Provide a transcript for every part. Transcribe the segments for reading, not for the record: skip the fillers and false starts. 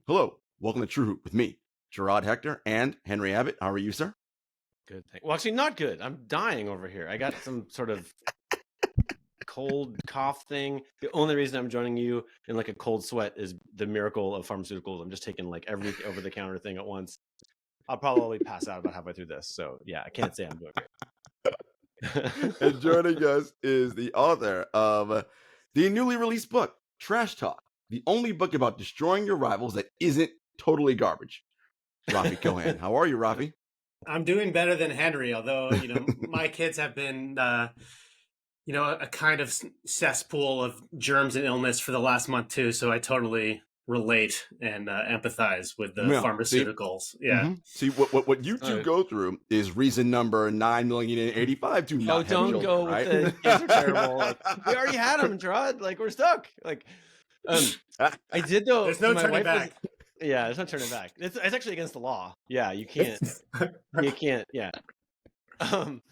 Hello, welcome to TrueHoop with me, Jarod, Hector, and Henry Abbott. How are you, sir? Good thing. Well, actually, not good. I'm dying over here. I got some sort of cold cough thing. The only reason I'm joining you in like a cold sweat is the miracle of pharmaceuticals. I'm just taking like every over-the-counter thing at once. I'll probably pass out about halfway through this. So yeah, I can't say I'm doing great. And joining us is the author of the newly released book, Trash Talk, the only book about destroying your rivals that isn't totally garbage. Rafi Kohan. How are you, Rafi? I'm doing better than Henry, although, my kids have been, a kind of cesspool of germs and illness for the last month too. So I totally relate and empathize with the pharmaceuticals. See, what you two go through is reason number 9,085,000 to not have don't children, go right? with the kids are terrible. Like, we already had them, Jarod. Like, we're stuck. Like, I did though. There's no turning back. Yeah, there's no turning back. It's actually against the law. Yeah, you can't. You can't. Yeah. When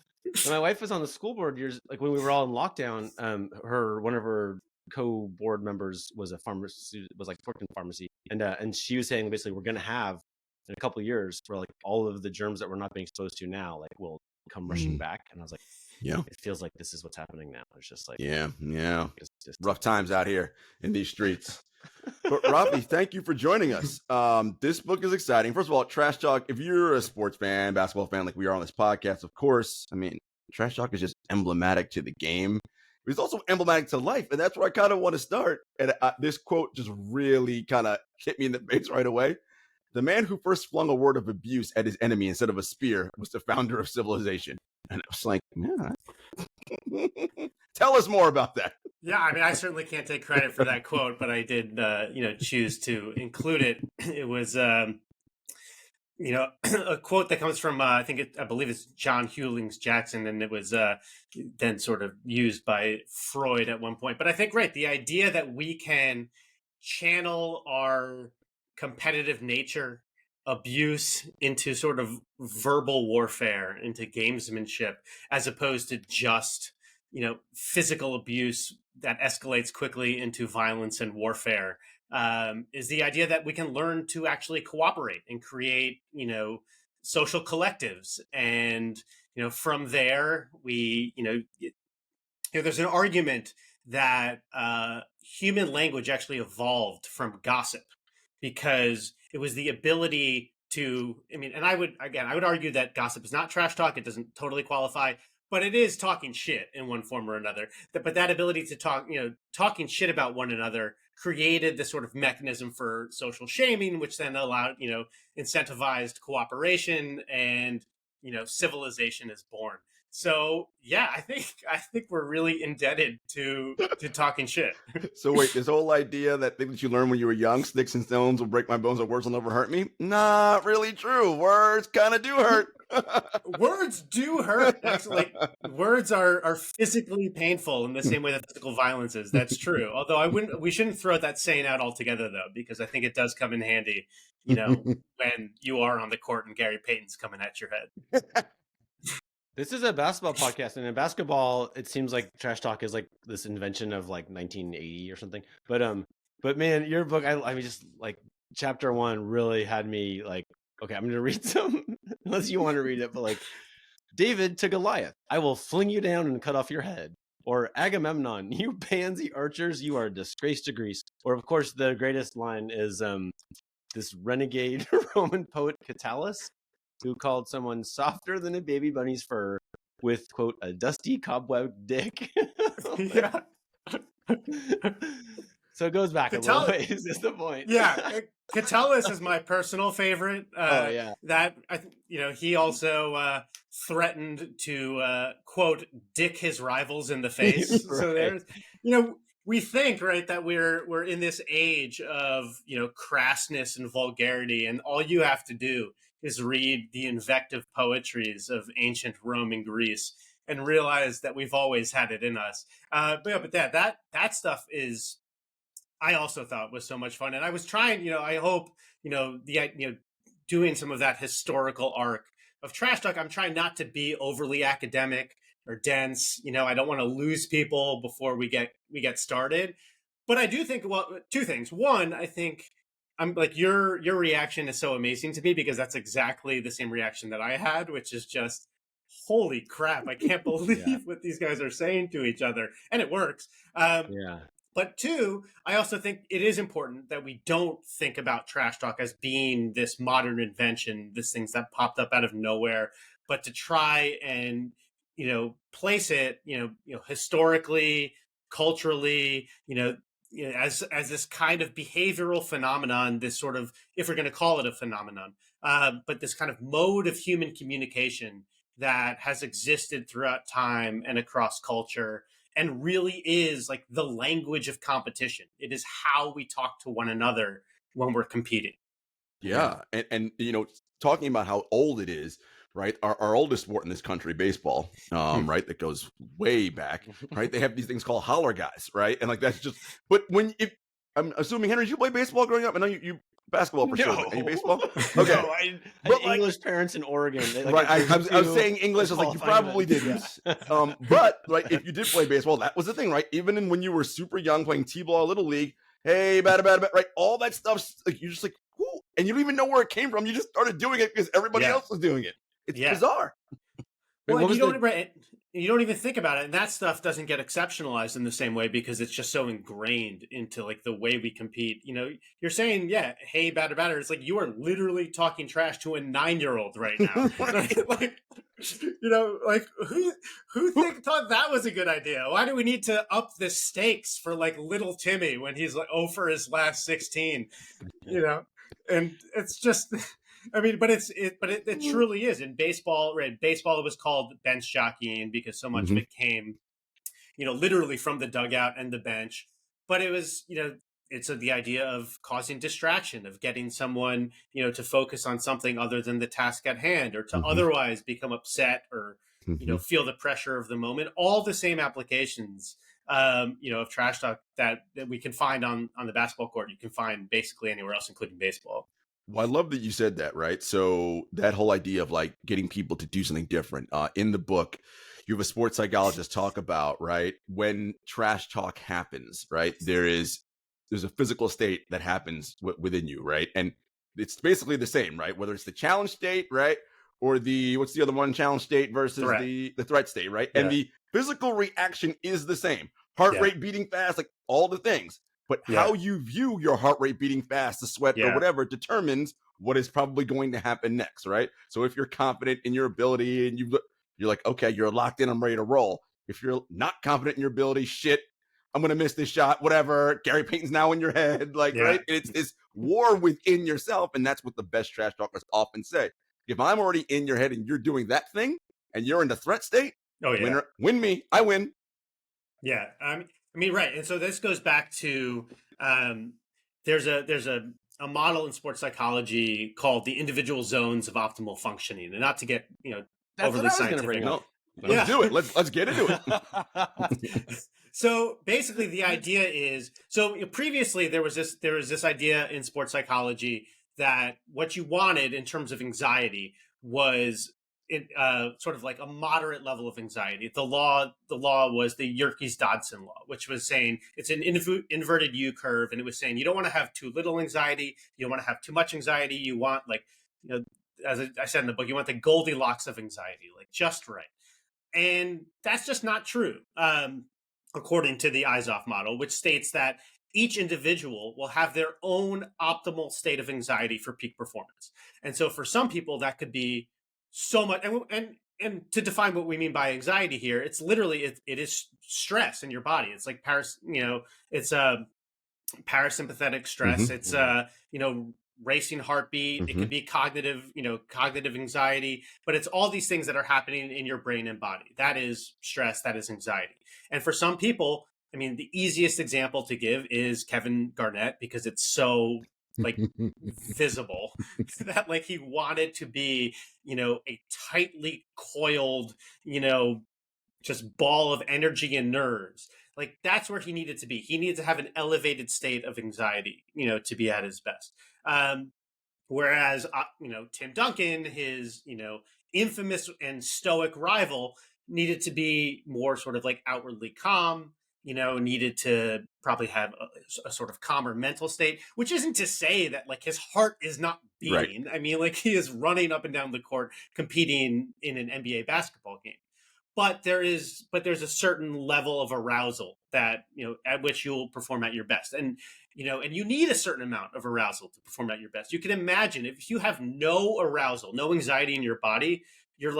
my wife was on the school board years, like when we were all in lockdown, one of her co-board members was a pharmacy, worked in pharmacy, and she was saying basically we're going to have in a couple of years where like all of the germs that we're not being exposed to now like will come rushing back, and I was like, yeah, it feels like this is what's happening now. It's just like yeah, it's just rough times out here in these streets. But Rafi, thank you for joining us. This book is exciting. First of all, Trash Talk, if you're a sports fan, basketball fan, like we are on this podcast, of course, I mean, Trash Talk is just emblematic to the game. It's also emblematic to life. And that's where I kind of want to start. And this quote just really kind of hit me in the face right away. The man who first flung a word of abuse at his enemy instead of a spear was the founder of civilization. And I was like, yeah. Tell us more about that. Yeah, I mean, I certainly can't take credit for that quote, but I did, choose to include it. It was, a quote that comes from, I believe it's John Hewlings Jackson, and it was then sort of used by Freud at one point. But I think, right, the idea that we can channel our competitive nature, abuse into sort of verbal warfare, into gamesmanship, as opposed to just physical abuse that escalates quickly into violence and warfare, is the idea that we can learn to actually cooperate and create, social collectives. And, from there, we, there's an argument that human language actually evolved from gossip, because it was the ability to, and I would argue that gossip is not trash talk. It doesn't totally qualify, but it is talking shit in one form or another. But that ability to talk, talking shit about one another created this sort of mechanism for social shaming, which then allowed, incentivized cooperation, and, civilization is born. So yeah, I think we're really indebted to talking shit. So wait, this whole idea that thing that you learned when you were young, sticks and stones will break my bones, but words will never hurt me, not really true. Words kind of do hurt. Words do hurt. Actually, words are physically painful in the same way that physical violence is. That's true. Although we shouldn't throw that saying out altogether, though, because I think it does come in handy, when you are on the court and Gary Payton's coming at your head. This is a basketball podcast, and in basketball, it seems like trash talk is like this invention of like 1980 or something. But man, your book, I mean, just like chapter 1 really had me like, okay, I'm going to read some, unless you want to read it, but like, David to Goliath, I will fling you down and cut off your head. Or Agamemnon, you pansy archers, you are a disgrace to Greece. Or of course, the greatest line is this renegade Roman poet Catullus, who called someone softer than a baby bunny's fur with, quote, a dusty cobwebbed dick. Yeah. So it goes back a little ways, is the point. Yeah. Catullus is my personal favorite. Oh, yeah. That, he also threatened to, quote, dick his rivals in the face. Right. So there's, we think, right, that we're in this age of, crassness and vulgarity, and all you have to do is read the invective poetries of ancient Rome and Greece and realize that we've always had it in us. But that stuff is, I also thought was so much fun. And I was trying, I hope, doing some of that historical arc of trash talk, I'm trying not to be overly academic or dense. I don't want to lose people before we get started. But I do think, well, two things. One, I think I'm like your reaction is so amazing to me because that's exactly the same reaction that I had, which is just holy crap! I can't believe what these guys are saying to each other, and it works. Yeah. But two, I also think it is important that we don't think about trash talk as being this modern invention, this things that popped up out of nowhere, but to try and place it, historically, culturally, as this kind of behavioral phenomenon, this sort of, if we're going to call it a phenomenon, but this kind of mode of human communication that has existed throughout time and across culture and really is like the language of competition. It is how we talk to one another when we're competing. Yeah. And talking about how old it is, right? Our oldest sport in this country, baseball, right? That goes way back, right? They have these things called holler guys, right? And like that's just, but I'm assuming, Henry, did you play baseball growing up? I know you basketball for sure. But any baseball? Okay. No, I had English parents in Oregon. Right. I was saying English. I was like, you probably didn't. But like, if you did play baseball, that was the thing, right? Even when you were super young playing T-ball, little league, hey, bad, right? All that stuff, like you're just like, whoo, and you don't even know where it came from. You just started doing it because everybody else was doing it. It's bizarre. Well, you don't even think about it, and that stuff doesn't get exceptionalized in the same way because it's just so ingrained into like the way we compete. You're saying, hey, batter. It's like you are literally talking trash to a 9-year-old right now. like, who thought that was a good idea? Why do we need to up the stakes for like little Timmy when he's like 0 for his last 16? And it's just. I mean, but it truly is in baseball. Right, baseball was called bench jockeying because so much of it came, literally from the dugout and the bench. But it was, it's the idea of causing distraction, of getting someone, to focus on something other than the task at hand, or to otherwise become upset or feel the pressure of the moment. All the same applications, of trash talk that we can find on the basketball court. You can find basically anywhere else, including baseball. Well, I love that you said that, right? So that whole idea of like getting people to do something different. In the book, you have a sports psychologist talk about, right, when trash talk happens, right? There's a physical state that happens within you, right? And it's basically the same, right? Whether it's the challenge state, right? Or what's the other one, challenge state versus the threat state, right? Yeah. And the physical reaction is the same. Heart rate beating fast, like all the things. But how you view your heart rate beating fast, the sweat or whatever determines what is probably going to happen next, right? So if you're confident in your ability and you're like, okay, you're locked in, I'm ready to roll. If you're not confident in your ability, shit, I'm going to miss this shot, whatever. Gary Payton's now in your head, like, right? It's this war within yourself, and that's what the best trash talkers often say. If I'm already in your head and you're doing that thing and you're in the threat state, win me, I win. Yeah, I mean, right. And so this goes back to there's a model in sports psychology called the individual zones of optimal functioning. And not to get, overly scientific. Let's do it. Let's get into it. So basically the idea is, previously there was this idea in sports psychology that what you wanted in terms of anxiety was sort of like a moderate level of anxiety. The law was the Yerkes-Dodson law, which was saying it's an inverted U curve, and it was saying you don't want to have too little anxiety, you don't want to have too much anxiety. You want, like, as I said in the book, you want the Goldilocks of anxiety, like just right. And that's just not true, according to the Izov model, which states that each individual will have their own optimal state of anxiety for peak performance. And so for some people, that could be so much, and to define what we mean by anxiety here, it's literally it is stress in your body. It's like it's parasympathetic stress. It's racing heartbeat. It could be cognitive anxiety, but it's all these things that are happening in your brain and body. That is stress. That is anxiety. And for some people, I mean, the easiest example to give is Kevin Garnett, because it's so like visible that like he wanted to be, a tightly coiled, just ball of energy and nerves. Like that's where he needed to be. He needed to have an elevated state of anxiety, to be at his best. Whereas, Tim Duncan, his, infamous and stoic rival, needed to be more sort of like outwardly calm, needed to probably have a sort of calmer mental state, which isn't to say that like his heart is not beating. Right. I mean, like he is running up and down the court competing in an NBA basketball game. But there's a certain level of arousal that, at which you'll perform at your best. And, and you need a certain amount of arousal to perform at your best. You can imagine if you have no arousal, no anxiety in your body, you're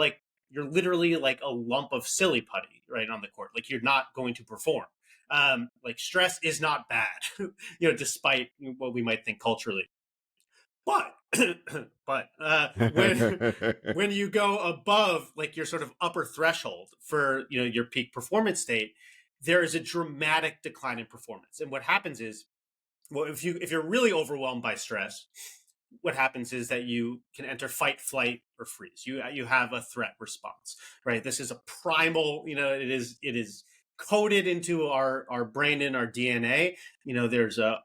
literally like a lump of silly putty right on the court. Like you're not going to perform. Like stress is not bad, despite what we might think culturally. But when you go above like your sort of upper threshold for your peak performance state, there is a dramatic decline in performance. And what happens is, well, if you're really overwhelmed by stress, what happens is that you can enter fight, flight, or freeze. You have a threat response, right? This is a primal. It is coded into our brain and our DNA. There's a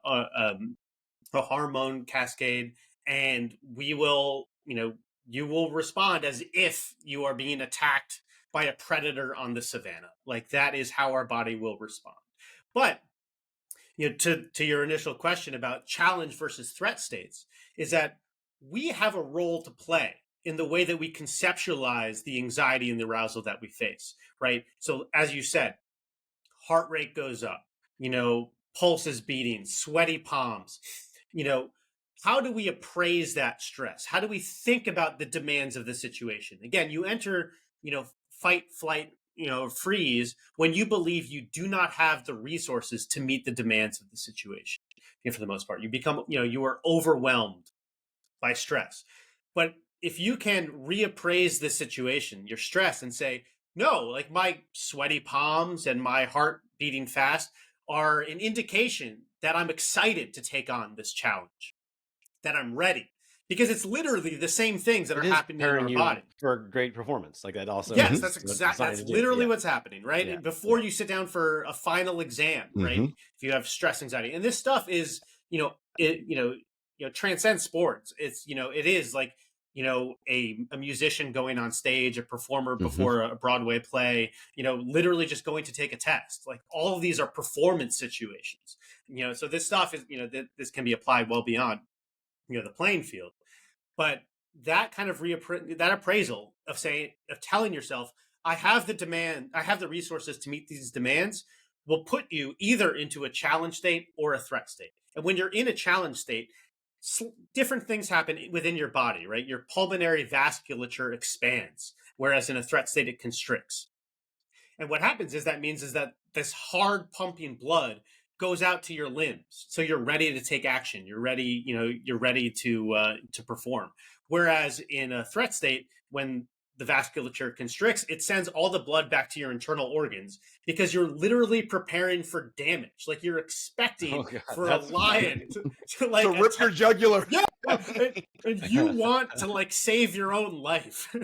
hormone cascade. And we will, you will respond as if you are being attacked by a predator on the savannah. Like that is how our body will respond. But, to your initial question about challenge versus threat states, is that we have a role to play in the way that we conceptualize the anxiety and the arousal that we face, right? So as you said, heart rate goes up, pulse is beating, sweaty palms, how do we appraise that stress? How do we think about the demands of the situation? Again, you enter, fight, flight, freeze when you believe you do not have the resources to meet the demands of the situation. For the most part, you become, you are overwhelmed by stress. But if you can reappraise the situation, your stress, and say, no, like my sweaty palms and my heart beating fast are an indication that I'm excited to take on this challenge, that I'm ready, because it's literally the same things that are happening in our body for great performance. Like that also. Yes, that's exactly, that's literally what's happening, right? Yeah. Before you sit down for a final exam, right? If you have stress anxiety, and this stuff is, it transcends sports. It's, it is like, a musician going on stage, a performer before a Broadway play, literally just going to take a test. Like all of these are performance situations, so this stuff is, this can be applied well beyond the playing field. But that kind of that appraisal of telling yourself, I have the resources to meet these demands, will put you either into a challenge state or a threat state. And when you're in a challenge state, different things happen within your body, right? Your pulmonary vasculature expands, whereas in a threat state, it constricts. And what happens is that this hard pumping blood goes out to your limbs, so you're ready to take action. You're ready, you're ready to perform. Whereas in a threat state, when the vasculature constricts, it sends all the blood back to your internal organs because you're literally preparing for damage. Like you're expecting for a lion to like to rip your jugular. Yeah, and you want to like save your own life,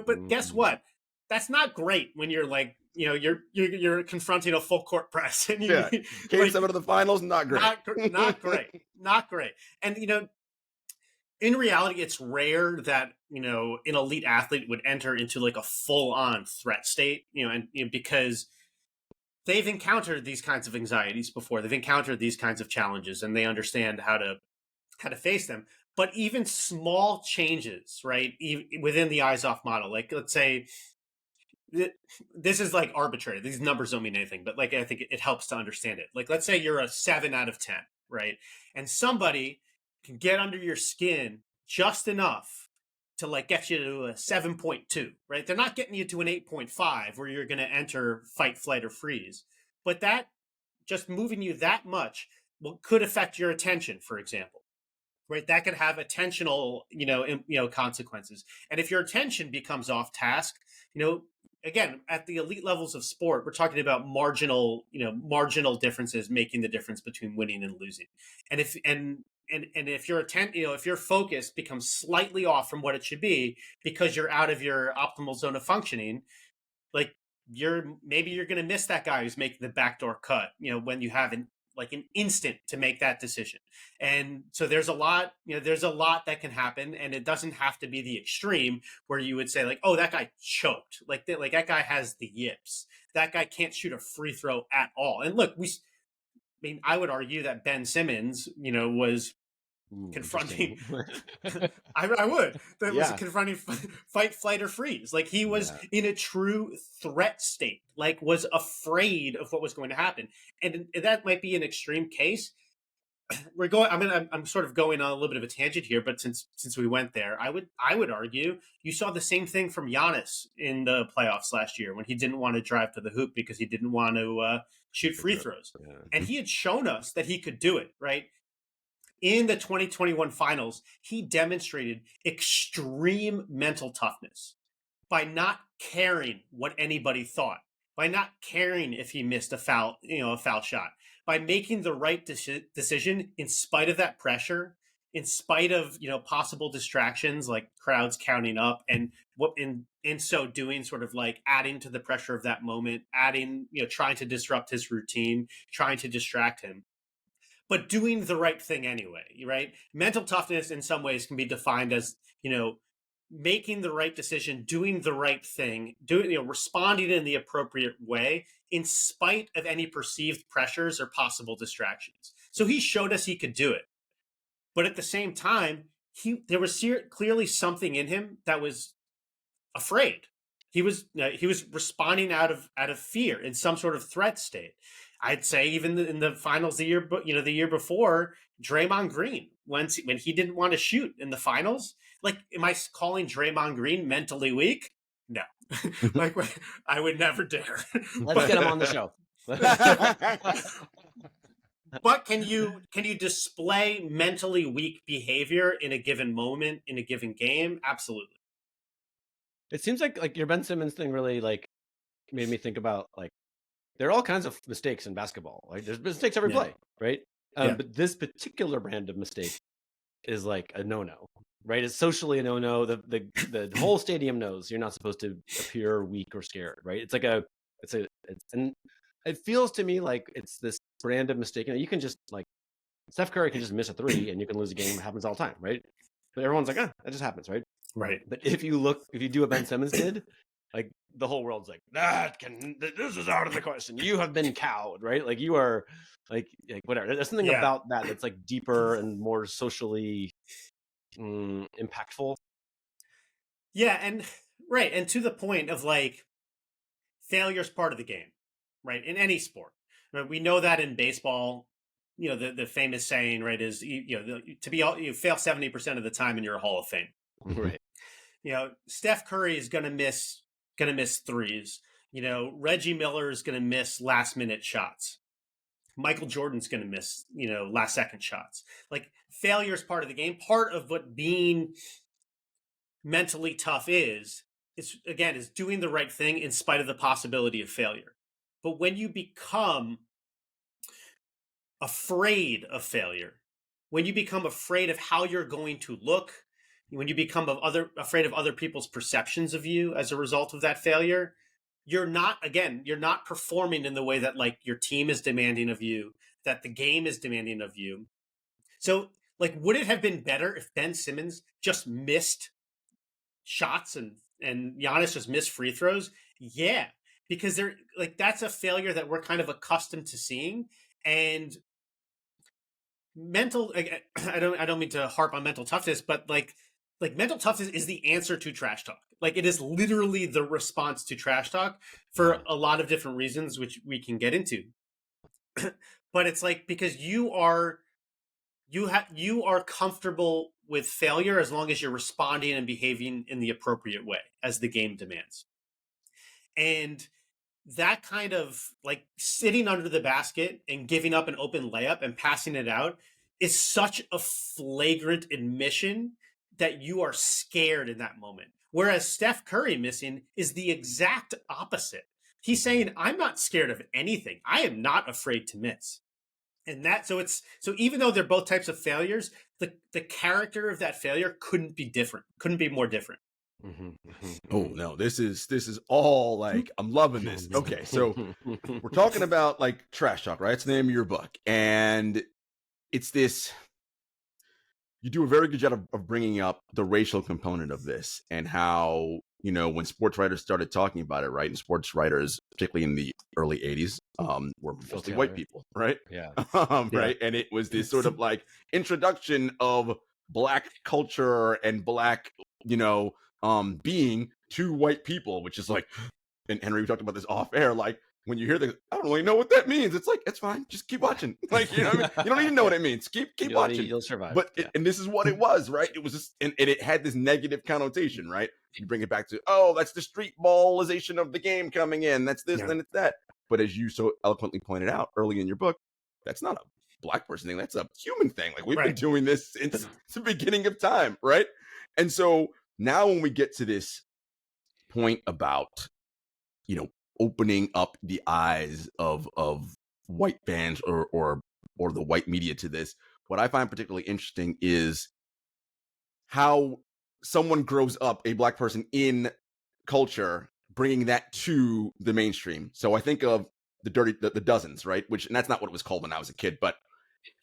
But guess what? That's not great when you're like, you're confronting a full court press, and Game 7 of the finals, not great. Not great. And in reality, it's rare that an elite athlete would enter into like a full-on threat state, because they've encountered these kinds of anxieties before. They've encountered these kinds of challenges, and they understand how to face them. But even small changes, right, within the eyes-off model, like let's say. This is like arbitrary. These numbers don't mean anything, but like I think it helps to understand it. Like let's say you're a 7 out of 10, right? And somebody can get under your skin just enough to like get you to a 7.2, right? They're not getting you to an 8.5 where you're going to enter fight, flight, or freeze. But that just moving you that much could affect your attention, for example. Right, that could have attentional, consequences. And if your attention becomes off task, again, at the elite levels of sport, we're talking about marginal differences making the difference between winning and losing. And if your if your focus becomes slightly off from what it should be because you're out of your optimal zone of functioning, like maybe you're going to miss that guy who's making the backdoor cut, when you have an like an instant to make that decision. And so there's a lot that can happen, and it doesn't have to be the extreme where you would say like, oh, that guy choked, like that guy has the yips, that guy can't shoot a free throw at all. And look, I would argue that Ben Simmons, was confronting. I would. That was confronting fight, flight, or freeze. Like he was in a true threat state. Like was afraid of what was going to happen, and that might be an extreme case. We're going. I'm sort of going on a little bit of a tangent here, but since we went there, I would argue you saw the same thing from Giannis in the playoffs last year when he didn't want to drive to the hoop because he didn't want to shoot free throws, and he had shown us that he could do it, right? In the 2021 finals, he demonstrated extreme mental toughness by not caring what anybody thought, by not caring if he missed a foul shot, by making the right decision in spite of that pressure, in spite of possible distractions like crowds counting up, and what in so doing sort of like adding to the pressure of that moment, trying to disrupt his routine, trying to distract him, but doing the right thing anyway, right? Mental toughness in some ways can be defined as, making the right decision, doing the right thing, responding in the appropriate way in spite of any perceived pressures or possible distractions. So he showed us he could do it. But at the same time, there was clearly something in him that was afraid. He was responding out of fear, in some sort of threat state. I'd say even in the finals the year before, Draymond Green, when he didn't want to shoot in the finals, like, am I calling Draymond Green mentally weak? No, like I would never dare. Let's get him on the show. But can you display mentally weak behavior in a given moment, in a given game? Absolutely. It seems like your Ben Simmons thing really like made me think about like there are all kinds of mistakes in basketball. Like there's mistakes every play, right? But this particular brand of mistake is like a no-no, right? It's socially a no-no. The whole stadium knows you're not supposed to appear weak or scared, right? And it feels to me like it's this brand of mistake. You can just like Steph Curry can just miss a three and you can lose a game. It happens all the time, right? But everyone's like, that just happens, right? Right. But if you do what Ben Simmons did, like the whole world's like, this is out of the question. You have been cowed, right? Like you are like whatever. There's something about that that's like deeper and more socially impactful. Yeah, and right. And to the point of like failure's part of the game, right? In any sport. Right? We know that in baseball, the famous saying, right, is you fail 70% of the time and you're a Hall of Fame. Right. Steph Curry is gonna miss threes. Reggie Miller is gonna miss last minute shots. Michael Jordan's gonna miss, last second shots. Like failure is part of the game. Part of what being mentally tough is doing the right thing in spite of the possibility of failure. But when you become afraid of failure, when you become afraid of how you're going to look, when you become afraid of other people's perceptions of you as a result of that failure, you're not performing in the way that like your team is demanding of you, that the game is demanding of you. So like, would it have been better if Ben Simmons just missed shots and Giannis just missed free throws? Yeah, because that's a failure that we're kind of accustomed to seeing. And mental, I don't mean to harp on mental toughness, but like mental toughness is the answer to trash talk. Like it is literally the response to trash talk for a lot of different reasons, which we can get into. But it's like, because you are comfortable with failure as long as you're responding and behaving in the appropriate way as the game demands. And that kind of like sitting under the basket and giving up an open layup and passing it out is such a flagrant admission that you are scared in that moment. Whereas Steph Curry missing is the exact opposite. He's saying, I'm not scared of anything. I am not afraid to miss. And so even though they're both types of failures, the character of that failure couldn't be more different. Oh no, this is all like, I'm loving this. Okay, so we're talking about like trash talk, right? It's the name of your book, and it's this. You do a very good job of bringing up the racial component of this, and how, when sports writers started talking about it, right? And sports writers, particularly in the early '80s, were mostly white people, right? Yeah. Right. And it was this sort of like introduction of Black culture and Black, being to white people, which is like, and Henry, we talked about this off air, like, when you hear this, I don't really know what that means. It's like, it's fine. Just keep watching. Like, what I mean? You don't even know what it means. Keep watching. You'll survive. But and this is what it was, right? It was just, and it had this negative connotation, right? You bring it back to, oh, that's the street ballization of the game coming in. That's this, and it's that. But as you so eloquently pointed out early in your book, that's not a Black person thing. That's a human thing. Like, we've been doing this since the beginning of time, right? And so now when we get to this point about, opening up the eyes of white fans or the white media to this, what I find particularly interesting is how someone grows up, a Black person in culture, bringing that to the mainstream. So I think of the dozens, right? And that's not what it was called when I was a kid, but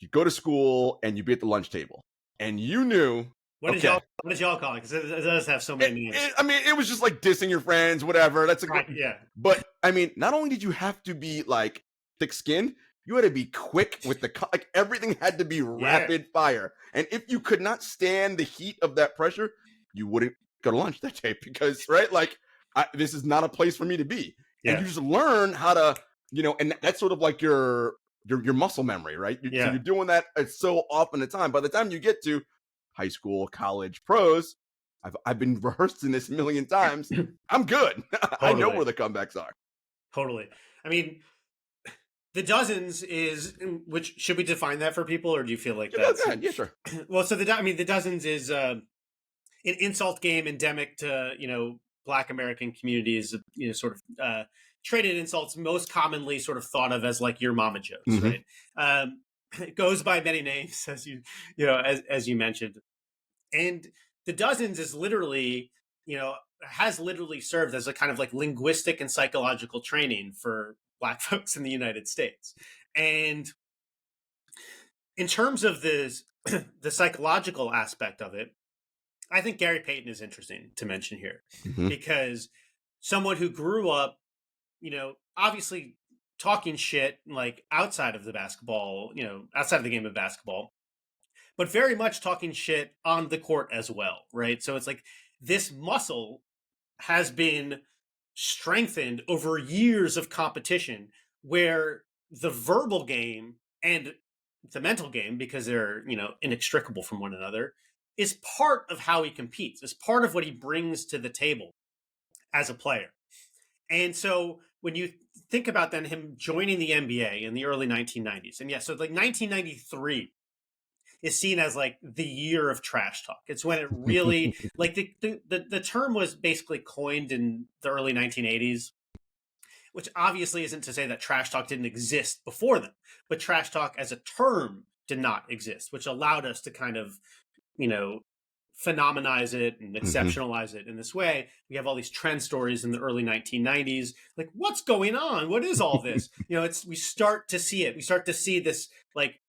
you go to school and you be at the lunch table, and you knew. What did y'all call it? Because it does have so many names. It was just like dissing your friends, whatever. That's a right, yeah. But I mean, not only did you have to be like thick-skinned, you had to be quick with like everything had to be rapid fire. And if you could not stand the heat of that pressure, you wouldn't go to lunch that day, because this is not a place for me to be. Yeah. And you just learn how to, and that's sort of like your muscle memory, right? So you're doing that so often at a time. By the time you get to high school, college, pros, I've been rehearsing this a million times. I'm good. Totally. I know where the comebacks are. Totally. I mean, the dozens is, which, should we define that for people, or do you feel like that's... Yeah, sure. Well, so the dozens is an insult game endemic to, Black American communities, sort of traded insults, most commonly sort of thought of as like your mama jokes, right? It goes by many names, as you mentioned. And the dozens is literally, has literally served as a kind of like linguistic and psychological training for Black folks in the United States. And in terms of the psychological aspect of it, I think Gary Payton is interesting to mention here, because someone who grew up, obviously talking shit like outside of the basketball, outside of the game of basketball, but very much talking shit on the court as well, right? So it's like this muscle has been strengthened over years of competition, where the verbal game and the mental game, because they're, inextricable from one another, is part of how he competes, is part of what he brings to the table as a player. And so when you think about then him joining the NBA in the early 1990s, and so like 1993 is seen as like the year of trash talk. It's when it really, like the term was basically coined in the early 1980s, which obviously isn't to say that trash talk didn't exist before them, but trash talk as a term did not exist, which allowed us to kind of, phenomenize it and exceptionalize it in this way. We have all these trend stories in the early 1990s, like, what's going on? What is all this? We start to see it. We start to see this, like,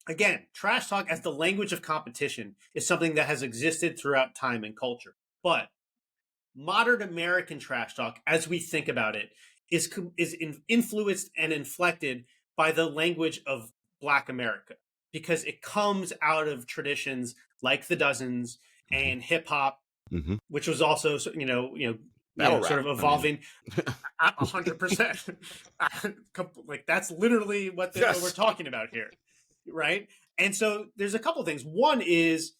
again, trash talk as the language of competition is something that has existed throughout time and culture. But modern American trash talk, as we think about it, is influenced and inflected by the language of Black America, because it comes out of traditions like the dozens and hip hop, which was also, sort of evolving 100%. Like, that's literally what we're talking about here. Right. And so there's a couple of things. One is,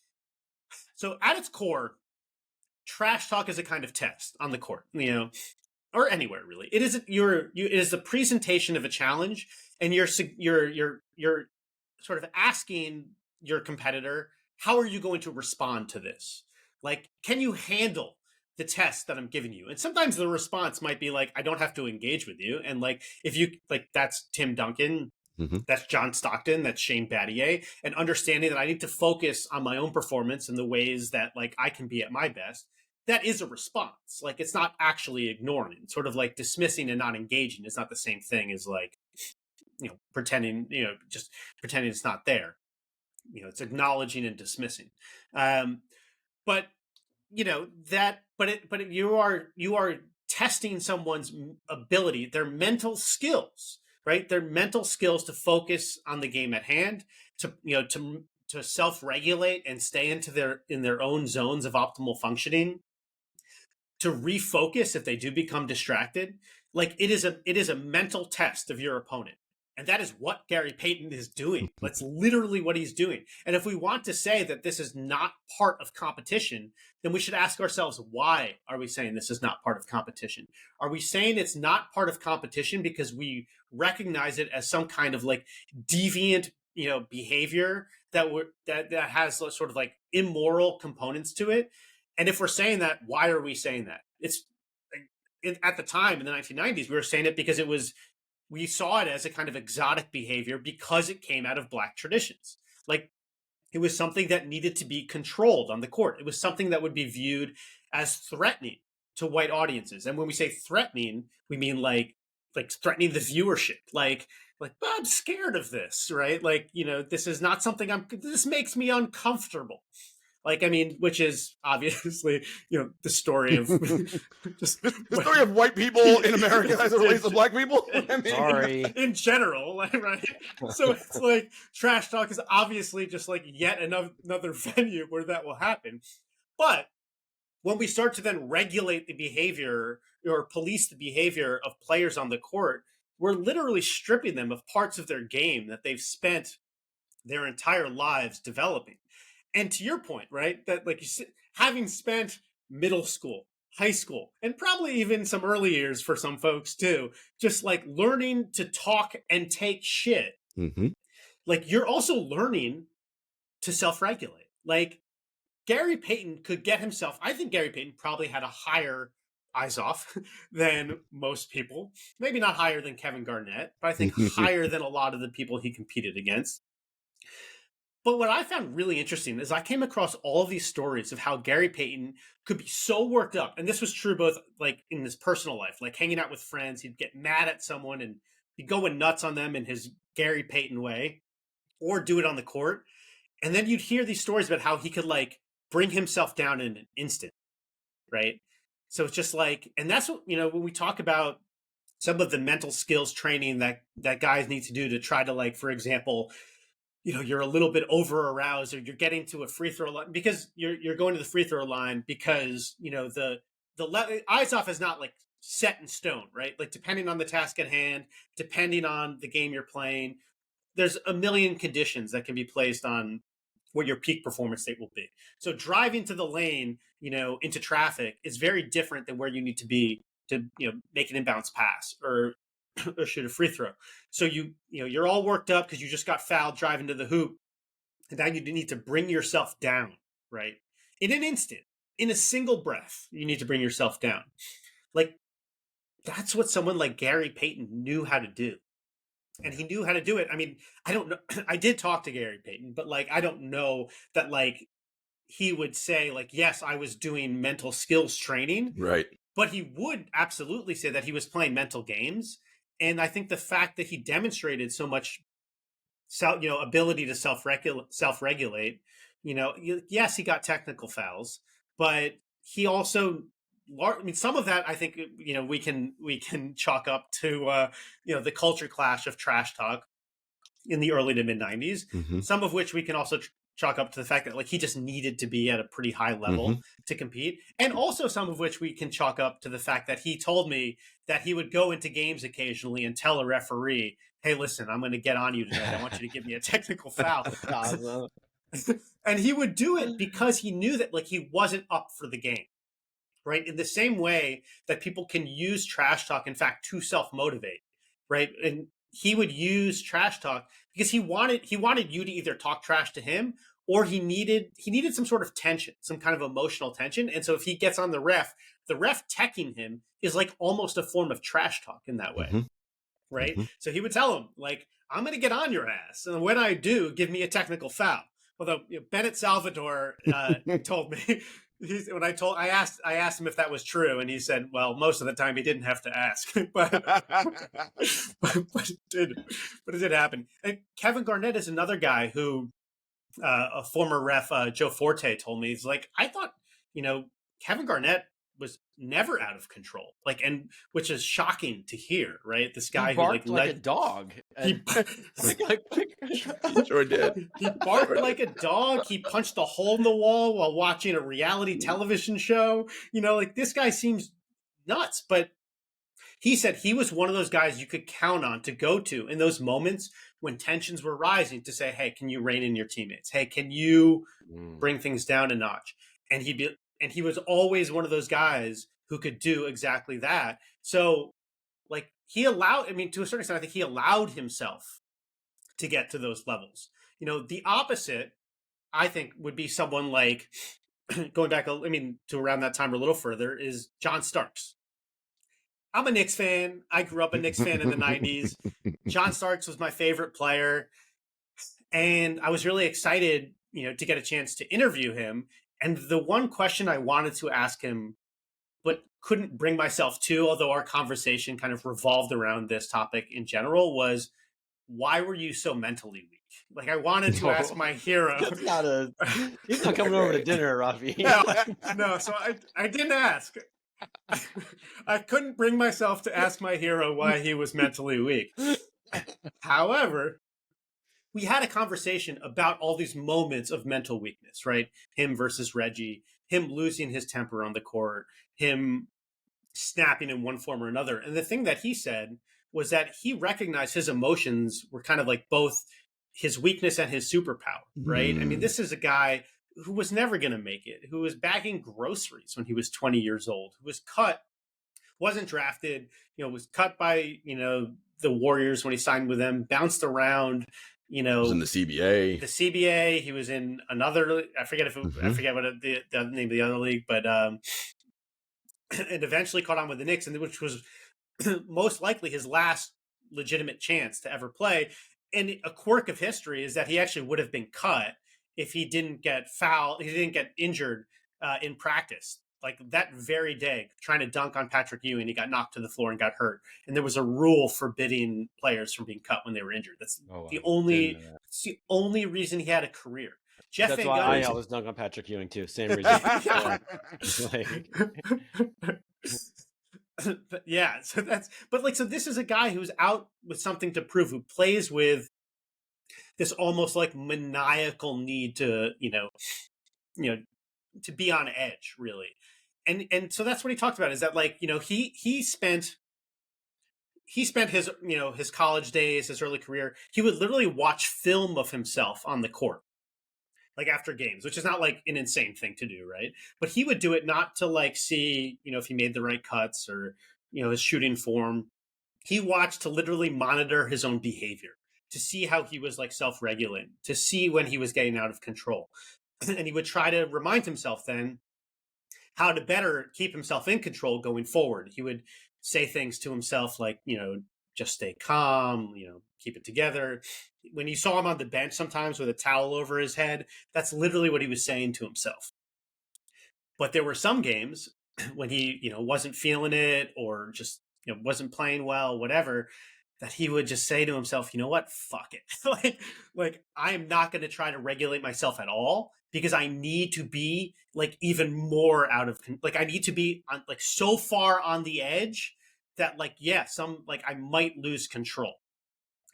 so at its core, trash talk is a kind of test on the court, or anywhere really. It is it is the presentation of a challenge, and you're sort of asking your competitor, how are you going to respond to this? Like, can you handle the test that I'm giving you? And sometimes the response might be like, I don't have to engage with you. And like, if you like, that's Tim Duncan. That's John Stockton, that's Shane Battier, and understanding that I need to focus on my own performance and the ways that like I can be at my best. that is a response. Like, it's not actually ignoring. Sort of like dismissing and not engaging is not the same thing as like, pretending, just pretending it's not there. It's acknowledging and dismissing. But you are testing someone's ability, their mental skills, right? Their mental skills to focus on the game at hand, to self-regulate and stay in their own zones of optimal functioning, to refocus if they do become distracted. Like, it is a mental test of your opponent. And that is what Gary Payton is doing. That's literally what he's doing. And if we want to say that this is not part of competition, then we should ask ourselves, why are we saying this is not part of competition? Are we saying it's not part of competition because we recognize it as some kind of like deviant, behavior that has sort of like immoral components to it? And if we're saying that, why are we saying that? It's at the time in the 1990s, we were saying it because we saw it as a kind of exotic behavior because it came out of Black traditions. Like, it was something that needed to be controlled on the court. It was something that would be viewed as threatening to white audiences. And when we say threatening, we mean like threatening the viewership. Like, I'm scared of this, right? Like, this is not something this makes me uncomfortable. Like, I mean, which is obviously, the story of just the story of white people in America as it relates to Black people. Sorry. In general, right? So it's like trash talk is obviously just like yet another venue where that will happen. But when we start to then regulate the behavior or police the behavior of players on the court, we're literally stripping them of parts of their game that they've spent their entire lives developing. And to your point, right, that like having spent middle school, high school, and probably even some early years for some folks too, just like learning to talk and take shit, like you're also learning to self-regulate. Like, Gary Payton could get himself, I think Gary Payton probably had a higher eyes off than most people. Maybe not higher than Kevin Garnett, but I think higher than a lot of the people he competed against. But what I found really interesting is I came across all of these stories of how Gary Payton could be so worked up. And this was true both like in his personal life, like hanging out with friends. He'd get mad at someone and be going nuts on them in his Gary Payton way, or do it on the court. And then you'd hear these stories about how he could like bring himself down in an instant, right? So it's just like, and that's what, when we talk about some of the mental skills training that guys need to do to try to, like, for example, you're a little bit over aroused, or you're getting to a free throw line because you're going to the free throw line because, the eyes off is not like set in stone, right? Like, depending on the task at hand, depending on the game you're playing, there's a million conditions that can be placed on what your peak performance state will be. So driving to the lane, into traffic is very different than where you need to be to, make an inbounds pass or shoot a free throw. So you're all worked up because you just got fouled driving to the hoop. And now you need to bring yourself down, right? In an instant, in a single breath, you need to bring yourself down. Like, that's what someone like Gary Payton knew how to do. And he knew how to do it. I mean, I don't know. I did talk to Gary Payton, but like, I don't know that like he would say like, yes, I was doing mental skills training. Right. But he would absolutely say that he was playing mental games. And I think the fact that he demonstrated so much, ability to self-regulate, yes, he got technical fouls, but he also, I mean, some of that I think, we can chalk up to, the culture clash of trash talk in the early to mid 90s. Some of which we can also chalk up to the fact that like he just needed to be at a pretty high level to compete. And also some of which we can chalk up to the fact that he told me that he would go into games occasionally and tell a referee, hey, listen, I'm going to get on you tonight. I want you to give me a technical foul. And he would do it because he knew that like he wasn't up for the game, right? In the same way that people can use trash talk, in fact, to self-motivate, right? And he would use trash talk because he wanted you to either talk trash to him or he needed some sort of tension, some kind of emotional tension. And so if he gets on the ref teching him is like almost a form of trash talk in that way, right? So he would tell him like, I'm going to get on your ass. And when I do, give me a technical foul. Although Bennett Salvador told me when I asked him if that was true, and he said, "Well, most of the time he didn't have to ask, but it did happen." And Kevin Garnett is another guy who a former ref, Joe Forte, told me, he's like, I thought, Kevin Garnett was never out of control, like, and which is shocking to hear, right? This guy he barked who like a dog. He, Sure did. He barked like a dog. He punched a hole in the wall while watching a reality television show. Like, this guy seems nuts, but he said he was one of those guys you could count on to go to in those moments when tensions were rising to say, hey, can you rein in your teammates? Hey, can you bring things down a notch? And he was always one of those guys who could do exactly that. So, like, to a certain extent, I think he allowed himself to get to those levels. The opposite, I think, would be someone like, going back, to around that time or a little further, is John Starks. I'm a Knicks fan. I grew up a Knicks fan in the 90s. John Starks was my favorite player. And I was really excited, to get a chance to interview him. And the one question I wanted to ask him, but couldn't bring myself to, although our conversation kind of revolved around this topic in general, was, why were you so mentally weak? Like, I wanted to ask my hero. He's not coming over to dinner, Rafi. No, so I didn't ask. I couldn't bring myself to ask my hero why he was mentally weak. However, we had a conversation about all these moments of mental weakness, right? Him versus Reggie, him losing his temper on the court, him snapping in one form or another. And the thing that he said was that he recognized his emotions were kind of like both his weakness and his superpower, right? I mean, this is a guy who was never going to make it, who was bagging groceries when he was 20 years old, who was cut, wasn't drafted, was cut by, the Warriors when he signed with them, bounced around, He was in the CBA. The CBA, he was in another, I forget what the name of the other league, but and eventually caught on with the Knicks, and which was most likely his last legitimate chance to ever play. And a quirk of history is that he actually would have been cut if he didn't get fouled, he didn't get injured in practice. Like, that very day, trying to dunk on Patrick Ewing, he got knocked to the floor and got hurt. And there was a rule forbidding players from being cut when they were injured. That's the only reason he had a career. That's why I always dunk on Patrick Ewing too. Same reason. Yeah, so this is a guy who's out with something to prove, who plays with this almost like maniacal need to, to be on edge, really. And so that's what he talked about, is that, like, he spent his, his college days, his early career, he would literally watch film of himself on the court, like, after games, which is not like an insane thing to do, right? But he would do it not to, like, see, if he made the right cuts or, his shooting form. He watched to literally monitor his own behavior, to see how he was, like, self-regulating, to see when he was getting out of control. And he would try to remind himself then how to better keep himself in control going forward. He would say things to himself like, just stay calm, keep it together. When you saw him on the bench sometimes with a towel over his head, that's literally what he was saying to himself. But there were some games when he, wasn't feeling it, or just, wasn't playing well, whatever, that he would just say to himself, you know what, fuck it. like I am not going to try to regulate myself at all, because I need to be, like, even more out of, like, I need to be on, like, so far on the edge that, like, I might lose control.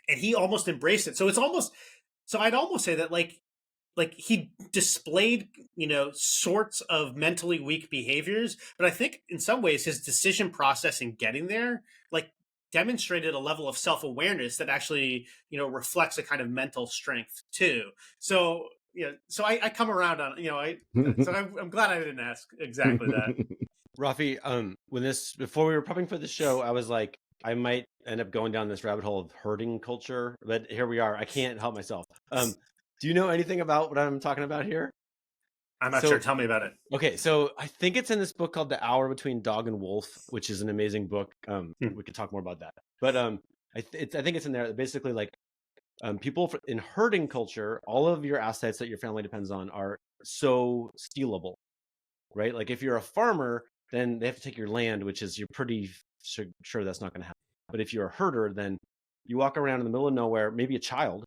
And he almost embraced it. So I'd almost say that, like he displayed, sorts of mentally weak behaviors, but I think in some ways his decision process in getting there, like, demonstrated a level of self-awareness that actually, reflects a kind of mental strength too. So, so I come around on, I'm glad I didn't ask exactly that. Rafi, before we were prepping for the show, I was like, I might end up going down this rabbit hole of herding culture, but here we are. I can't help myself. Do you know anything about what I'm talking about here? I'm not sure. Tell me about it. Okay, so I think it's in this book called The Hour Between Dog and Wolf, which is an amazing book. We could talk more about that. But I think it's in there. Basically, like, people in herding culture, all of your assets that your family depends on are so stealable. right? Like if you're a farmer, then they have to take your land, which is you're pretty sure that's not going to happen. But if you're a herder, then you walk around in the middle of nowhere, maybe a child,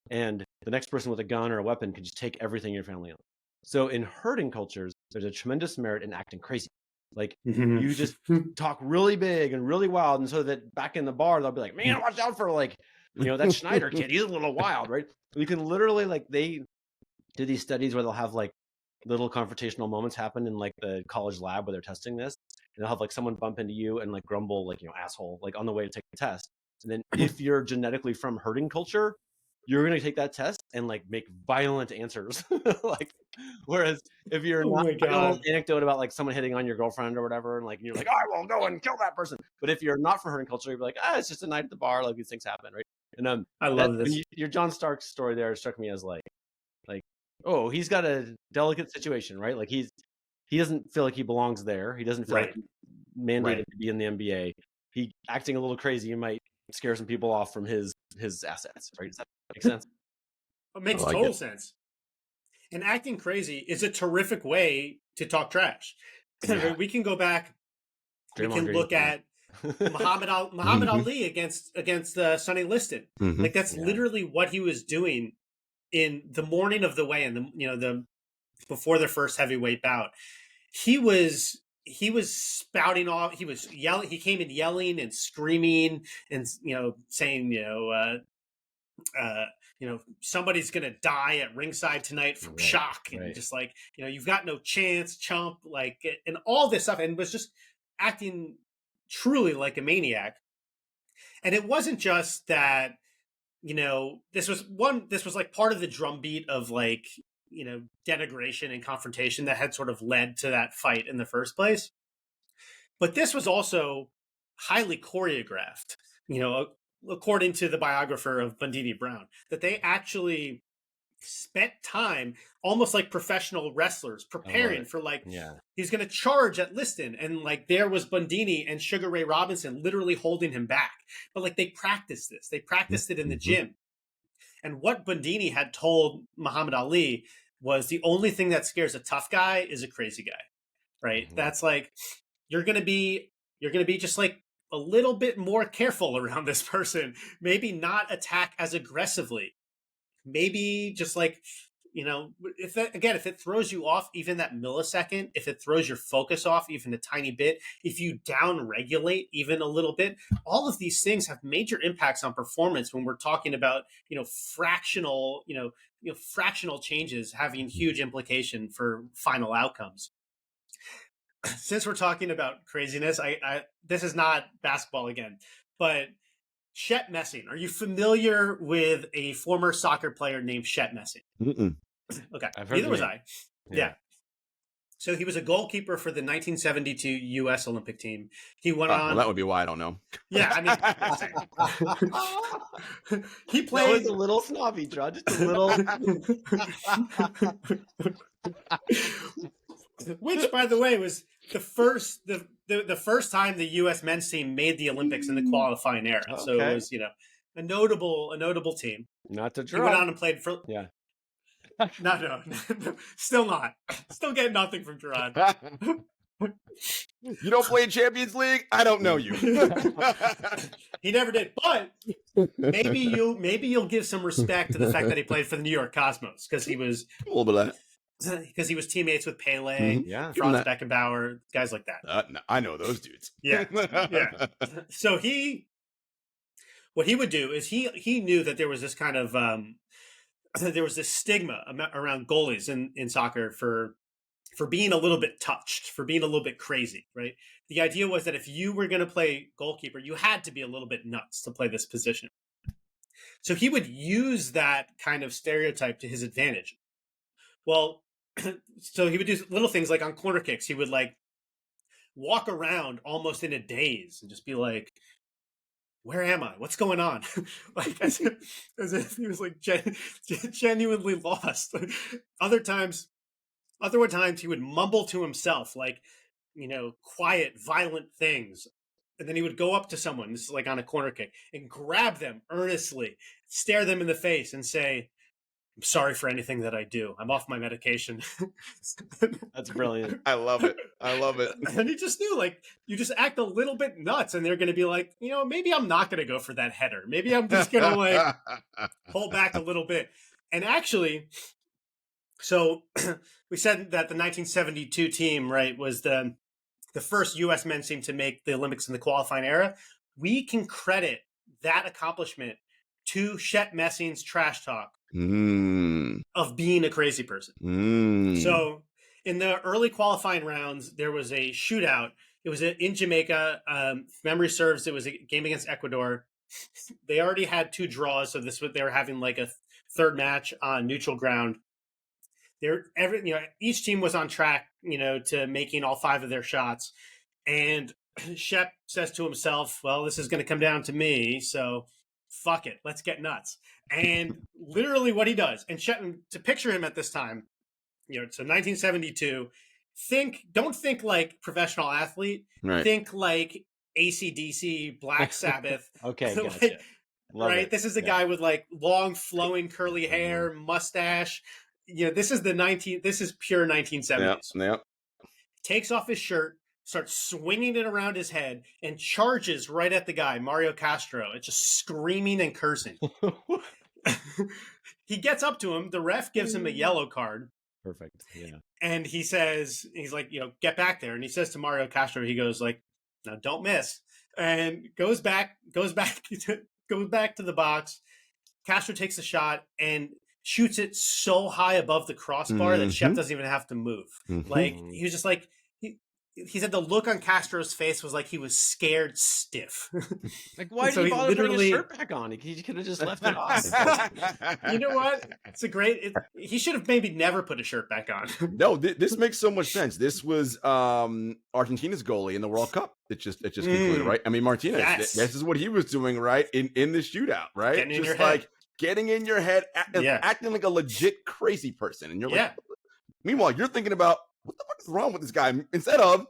and the next person with a gun or a weapon can just take everything in your family owns. So in herding cultures, there's a tremendous merit in acting crazy. Like you just talk really big and really wild, and so that back in the bar they'll be like, "Man, watch out for like, that Schneider kid. He's a little wild, right?" You can literally like they do these studies where they'll have like little confrontational moments happen in like the college lab where they're testing this, and they'll have like someone bump into you and like grumble like asshole like on the way to take the test, and then if you're genetically from herding culture, you're going to take that test and like make violent answers. Like, whereas if you're not, I know an anecdote about like someone hitting on your girlfriend or whatever, and like you're like, I will go and kill that person. But if you're not from herding culture, you're like, it's just a night at the bar. Like these things happen, right? And I love this. Your John Stark story there struck me as like, oh, he's got a delicate situation, right? Like he doesn't feel like he belongs there. He doesn't feel like he's mandated to be in the NBA. He acting a little crazy might scare some people off from his assets, right? Does that make sense? It makes total sense. And acting crazy is a terrific way to talk trash. Yeah. We can go back. Draymond Green, look at Muhammad Ali against Sonny Liston. Like that's literally what he was doing in the morning of the weigh-in, the before the first heavyweight bout. He was spouting off. He was yelling. He came in yelling and screaming and saying somebody's gonna die at ringside tonight from shock, and just like you've got no chance, chump, like, and all this stuff, and was just acting truly like a maniac. And it wasn't just that. This was like part of the drumbeat of like, denigration and confrontation that had sort of led to that fight in the first place. But this was also highly choreographed, according to the biographer of Bundini Brown, that they actually spent time almost like professional wrestlers preparing for he's going to charge at Liston, and like there was Bundini and Sugar Ray Robinson literally holding him back, but like they practiced it in the gym. And what Bundini had told Muhammad Ali was the only thing that scares a tough guy is a crazy guy, right? That's like you're going to be just like a little bit more careful around this person, maybe not attack as aggressively. Maybe just like, if it throws you off even that millisecond, if it throws your focus off even a tiny bit, if you down regulate even a little bit, all of these things have major impacts on performance when we're talking about, fractional changes having huge implication for final outcomes. Since we're talking about craziness, I this is not basketball again, but Chet Messing. Are you familiar with a former soccer player named Chet Messing? Okay. Neither was I. Yeah. So he was a goalkeeper for the 1972 U.S. Olympic team. He went on. Well, that would be why I don't know. Yeah, I mean, he played. That was a little snobby, Jarod. Just a little. Which, by the way, was the first time the U.S. men's team made the Olympics in the qualifying era. Okay. So it was, a notable team. Not to Jarod. He went on and played for. Yeah. No, still not. Still getting nothing from Jarod. You don't play in Champions League? I don't know you. He never did. But maybe you'll give some respect to the fact that he played for the New York Cosmos because he was a little bit of that. Because he was teammates with Pele, Franz Beckenbauer, guys like that. No, I know those dudes. Yeah. So what he would do is he knew that there was this kind of there was this stigma around goalies in soccer for being a little bit touched, for being a little bit crazy, right? The idea was that if you were going to play goalkeeper, you had to be a little bit nuts to play this position. So he would use that kind of stereotype to his advantage. Well, so he would do little things like on corner kicks. He would like walk around almost in a daze and just be like, where am I? What's going on? Like as if he was like genuinely lost. Other times he would mumble to himself, like, quiet, violent things. And then he would go up to someone, this is like on a corner kick, and grab them earnestly, stare them in the face and say, I'm sorry for anything that I do. I'm off my medication. That's brilliant. I love it. I love it. And he just knew, like, you just act a little bit nuts and they're going to be like, maybe I'm not going to go for that header. Maybe I'm just going to like pull back a little bit. And actually, so we said that the 1972 team, right, was the first U.S. men's team to make the Olympics in the qualifying era. We can credit that accomplishment to Shep Messing's trash talk of being a crazy person. So in the early qualifying rounds, there was a shootout. It was in Jamaica. If memory serves, it was a game against Ecuador. They already had 2 draws, so they were having like a third match on neutral ground. Each team was on track, to making all 5 of their shots. And Shep says to himself, well, this is going to come down to me, so fuck it, let's get nuts. And literally what he does, and Shep, to picture him at this time, so 1972, don't think like professional athlete, right. Think like AC/DC, Black Sabbath. Okay, gotcha. Like, right? This is a guy with like long, flowing, curly hair, mustache. This is pure 1970s. Yep. Takes off his shirt, starts swinging it around his head, and charges right at the guy, Mario Castro. It's just screaming and cursing. He gets up to him. The ref gives him a yellow card. Perfect. Yeah. And he's like, get back there. And he says to Mario Castro, he goes like, now don't miss. And goes back to the box. Castro takes a shot and shoots it so high above the crossbar that Shep doesn't even have to move. Like, he was just like, he said the look on Castro's face was like he was scared stiff. Like, why did he bother putting his shirt back on? He could have just left it off. You know what? He should have maybe never put a shirt back on. No, this makes so much sense. This was Argentina's goalie in the World Cup. It just concluded, right? I mean, Martinez, this is what he was doing, right? In the shootout, right? Getting in your head. Like getting in your head, acting like a legit crazy person. And you're like, meanwhile, you're thinking about, what the fuck is wrong with this guy? Instead of,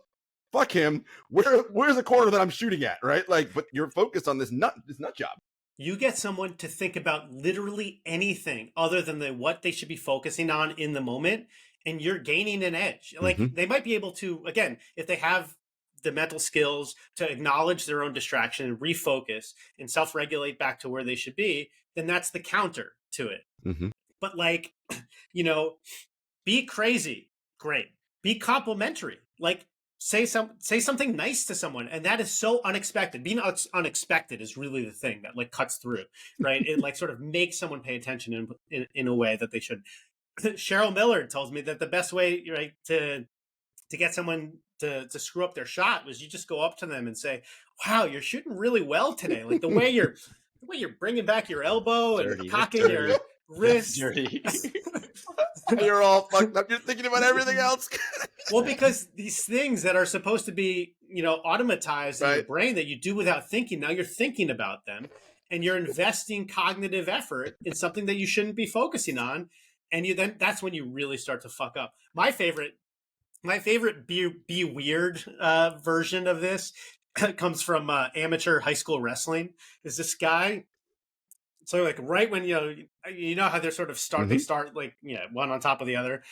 fuck him, where's the corner that I'm shooting at, right? Like, but you're focused on this nut job. You get someone to think about literally anything other than what they should be focusing on in the moment, and you're gaining an edge. Like, they might be able to, again, if they have the mental skills to acknowledge their own distraction and refocus and self-regulate back to where they should be, then that's the counter to it. But like, be crazy, great. Be complimentary. Like, say something nice to someone, and that is so unexpected. Being unexpected is really the thing that like cuts through, right? It like sort of makes someone pay attention in a way that they should. Cheryl Miller tells me that the best way, right, to get someone to screw up their shot was you just go up to them and say, "Wow, you're shooting really well today." Like the way you're bringing back your elbow and cocking your wrist. You're all fucked up. You're thinking about everything else. Well, because these things that are supposed to be, automatized in your brain that you do without thinking, now you're thinking about them and you're investing cognitive effort in something that you shouldn't be focusing on. And that's when you really start to fuck up. My favorite be weird version of this comes from amateur high school wrestling. Is this guy? So like right when you know how they're sort of they start like one on top of the other.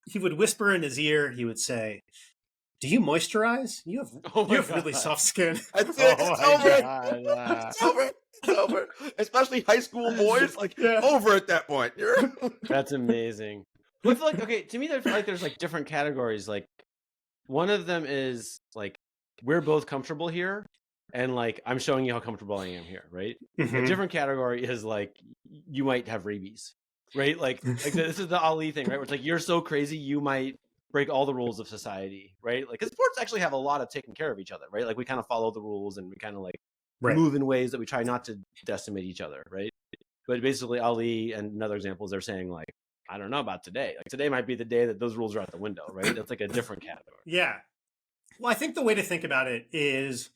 He would whisper in his ear. He would say, "Do you moisturize? You have really soft skin." That's it. It's over. It's over. Especially high school boys, like over at that point. That's amazing. I feel like, okay, to me, there's like different categories. Like one of them is like we're both comfortable here. And like, I'm showing you how comfortable I am here, right? A different category is like, you might have rabies, right? Like this is the Ali thing, right? Where it's like, you're so crazy, you might break all the rules of society, right? Like, because sports actually have a lot of taking care of each other, right? Like we kind of follow the rules and we kind of like move in ways that we try not to decimate each other, right? But basically Ali and another example is they're saying like, I don't know about today. Like today might be the day that those rules are out the window, right? That's like a different category. Yeah. Well, I think the way to think about it is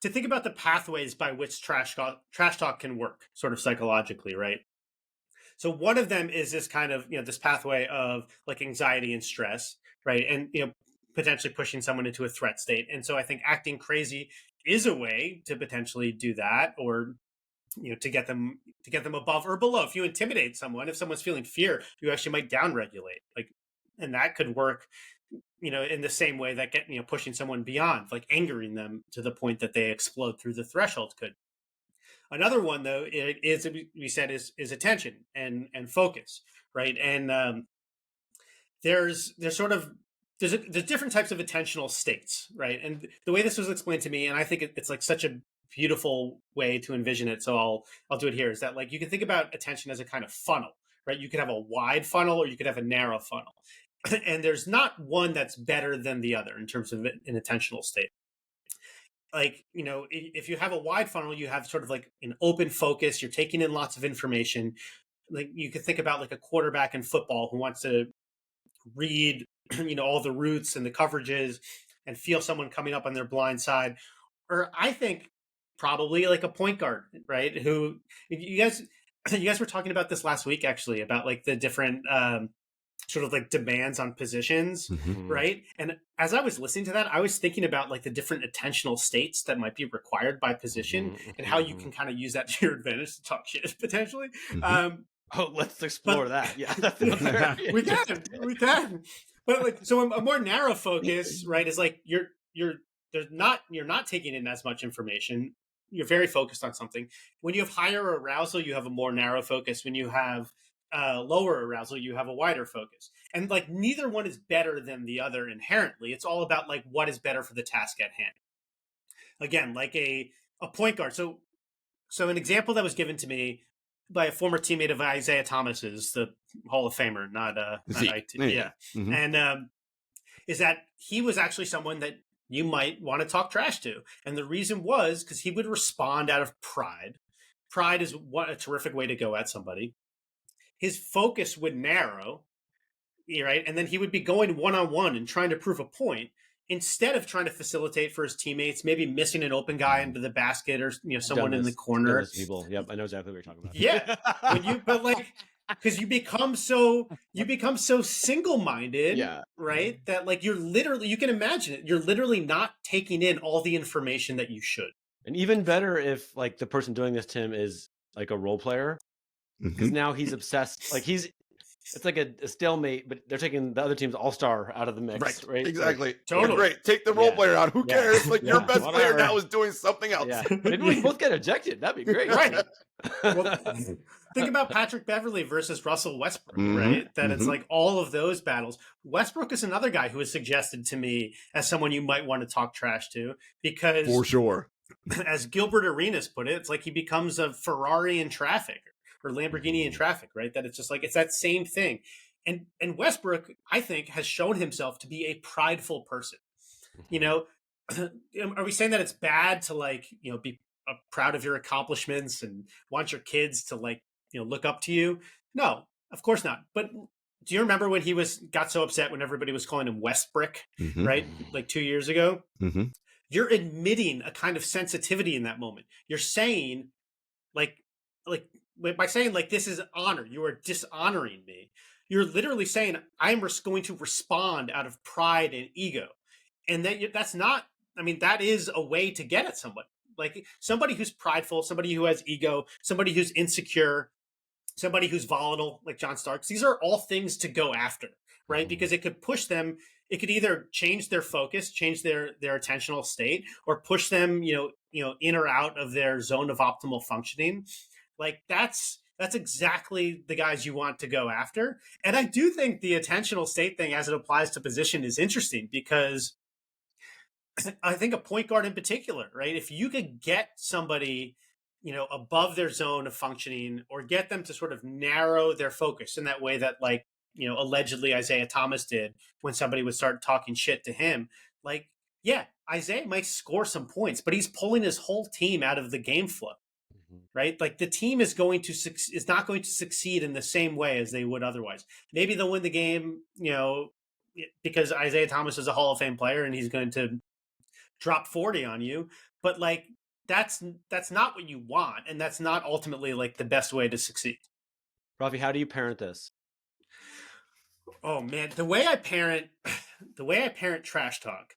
to think about the pathways by which trash talk can work sort of psychologically, right? So one of them is this kind of, this pathway of like anxiety and stress, right? And, potentially pushing someone into a threat state. And so I think acting crazy is a way to potentially do that, or to get them above or below. If you intimidate someone, if someone's feeling fear, you actually might downregulate, and that could work, in the same way that pushing someone beyond, like angering them to the point that they explode through the threshold could. Another one, though, is we said is attention and focus, right? And there's different types of attentional states, right? And the way this was explained to me, and I think it's like such a beautiful way to envision it, so I'll do it here, is that like you can think about attention as a kind of funnel, right? You could have a wide funnel or you could have a narrow funnel. And there's not one that's better than the other in terms of an attentional state. Like, if you have a wide funnel, you have sort of like an open focus, you're taking in lots of information. Like you could think about like a quarterback in football who wants to read, all the routes and the coverages and feel someone coming up on their blind side. Or I think probably like a point guard, right? Who you guys were talking about this last week, actually, about like the different sort of like demands on positions, right? And as I was listening to that, I was thinking about like the different attentional states that might be required by position and how you can kind of use that to your advantage to talk shit potentially. Let's explore that. Yeah, we can. But like, so a more narrow focus, right, is like you're not taking in as much information. You're very focused on something. When you have higher arousal, you have a more narrow focus. When you have lower arousal, you have a wider focus. And like neither one is better than the other inherently. It's all about like what is better for the task at hand. Again, like a point guard. So an example that was given to me by a former teammate of Isaiah Thomas's, the Hall of Famer, not IT. Yeah. And is that he was actually someone that you might want to talk trash to. And the reason was because he would respond out of pride. Pride is a terrific way to go at somebody. His focus would narrow, right? And then he would be going one-on-one and trying to prove a point instead of trying to facilitate for his teammates, maybe missing an open guy into the basket or someone in the corner. People. Yep, I know exactly what you're talking about. Yeah. But like, because you become so single-minded, right? That like you can imagine it. You're literally not taking in all the information that you should. And even better if like the person doing this, Tim, is like a role player. Because now he's obsessed. Like it's like a stalemate, but they're taking the other team's all-star out of the mix, right? Exactly. Like, totally. Great. Take the role player out. Who cares? Like your best player now is doing something else. Yeah. Maybe we both get ejected. That'd be great. Right. Well, think about Patrick Beverley versus Russell Westbrook, right? That it's like all of those battles. Westbrook is another guy who was suggested to me as someone you might want to talk trash to because, for sure, as Gilbert Arenas put it, it's like he becomes a Ferrari in traffic. Or Lamborghini in traffic, right? That it's just like, it's that same thing. And Westbrook, I think, has shown himself to be a prideful person. Are we saying that it's bad to like, be proud of your accomplishments and want your kids to like, look up to you? No, of course not. But do you remember when he got so upset when everybody was calling him Westbrook, right? Like 2 years ago? You're admitting a kind of sensitivity in that moment. You're saying like, by saying like this is honor, you are dishonoring me. You're literally saying I'm going to respond out of pride and ego, and that's not. I mean, that is a way to get at somebody. Like somebody who's prideful, somebody who has ego, somebody who's insecure, somebody who's volatile, like John Starks. These are all things to go after, right? Because it could push them. It could either change their focus, change their attentional state, or push them, in or out of their zone of optimal functioning. Like that's exactly the guys you want to go after. And I do think the attentional state thing as it applies to position is interesting because I think a point guard in particular, right? If you could get somebody, above their zone of functioning or get them to sort of narrow their focus in that way that like, allegedly Isaiah Thomas did when somebody would start talking shit to him, like, yeah, Isaiah might score some points, but he's pulling his whole team out of the game flow. Right? Like the team is not going to succeed in the same way as they would otherwise. Maybe they'll win the game, because Isaiah Thomas is a Hall of Fame player and he's going to drop 40 on you. But like, that's not what you want. And that's not ultimately like the best way to succeed. Rafi, how do you parent this? Oh man, the way I parent trash talk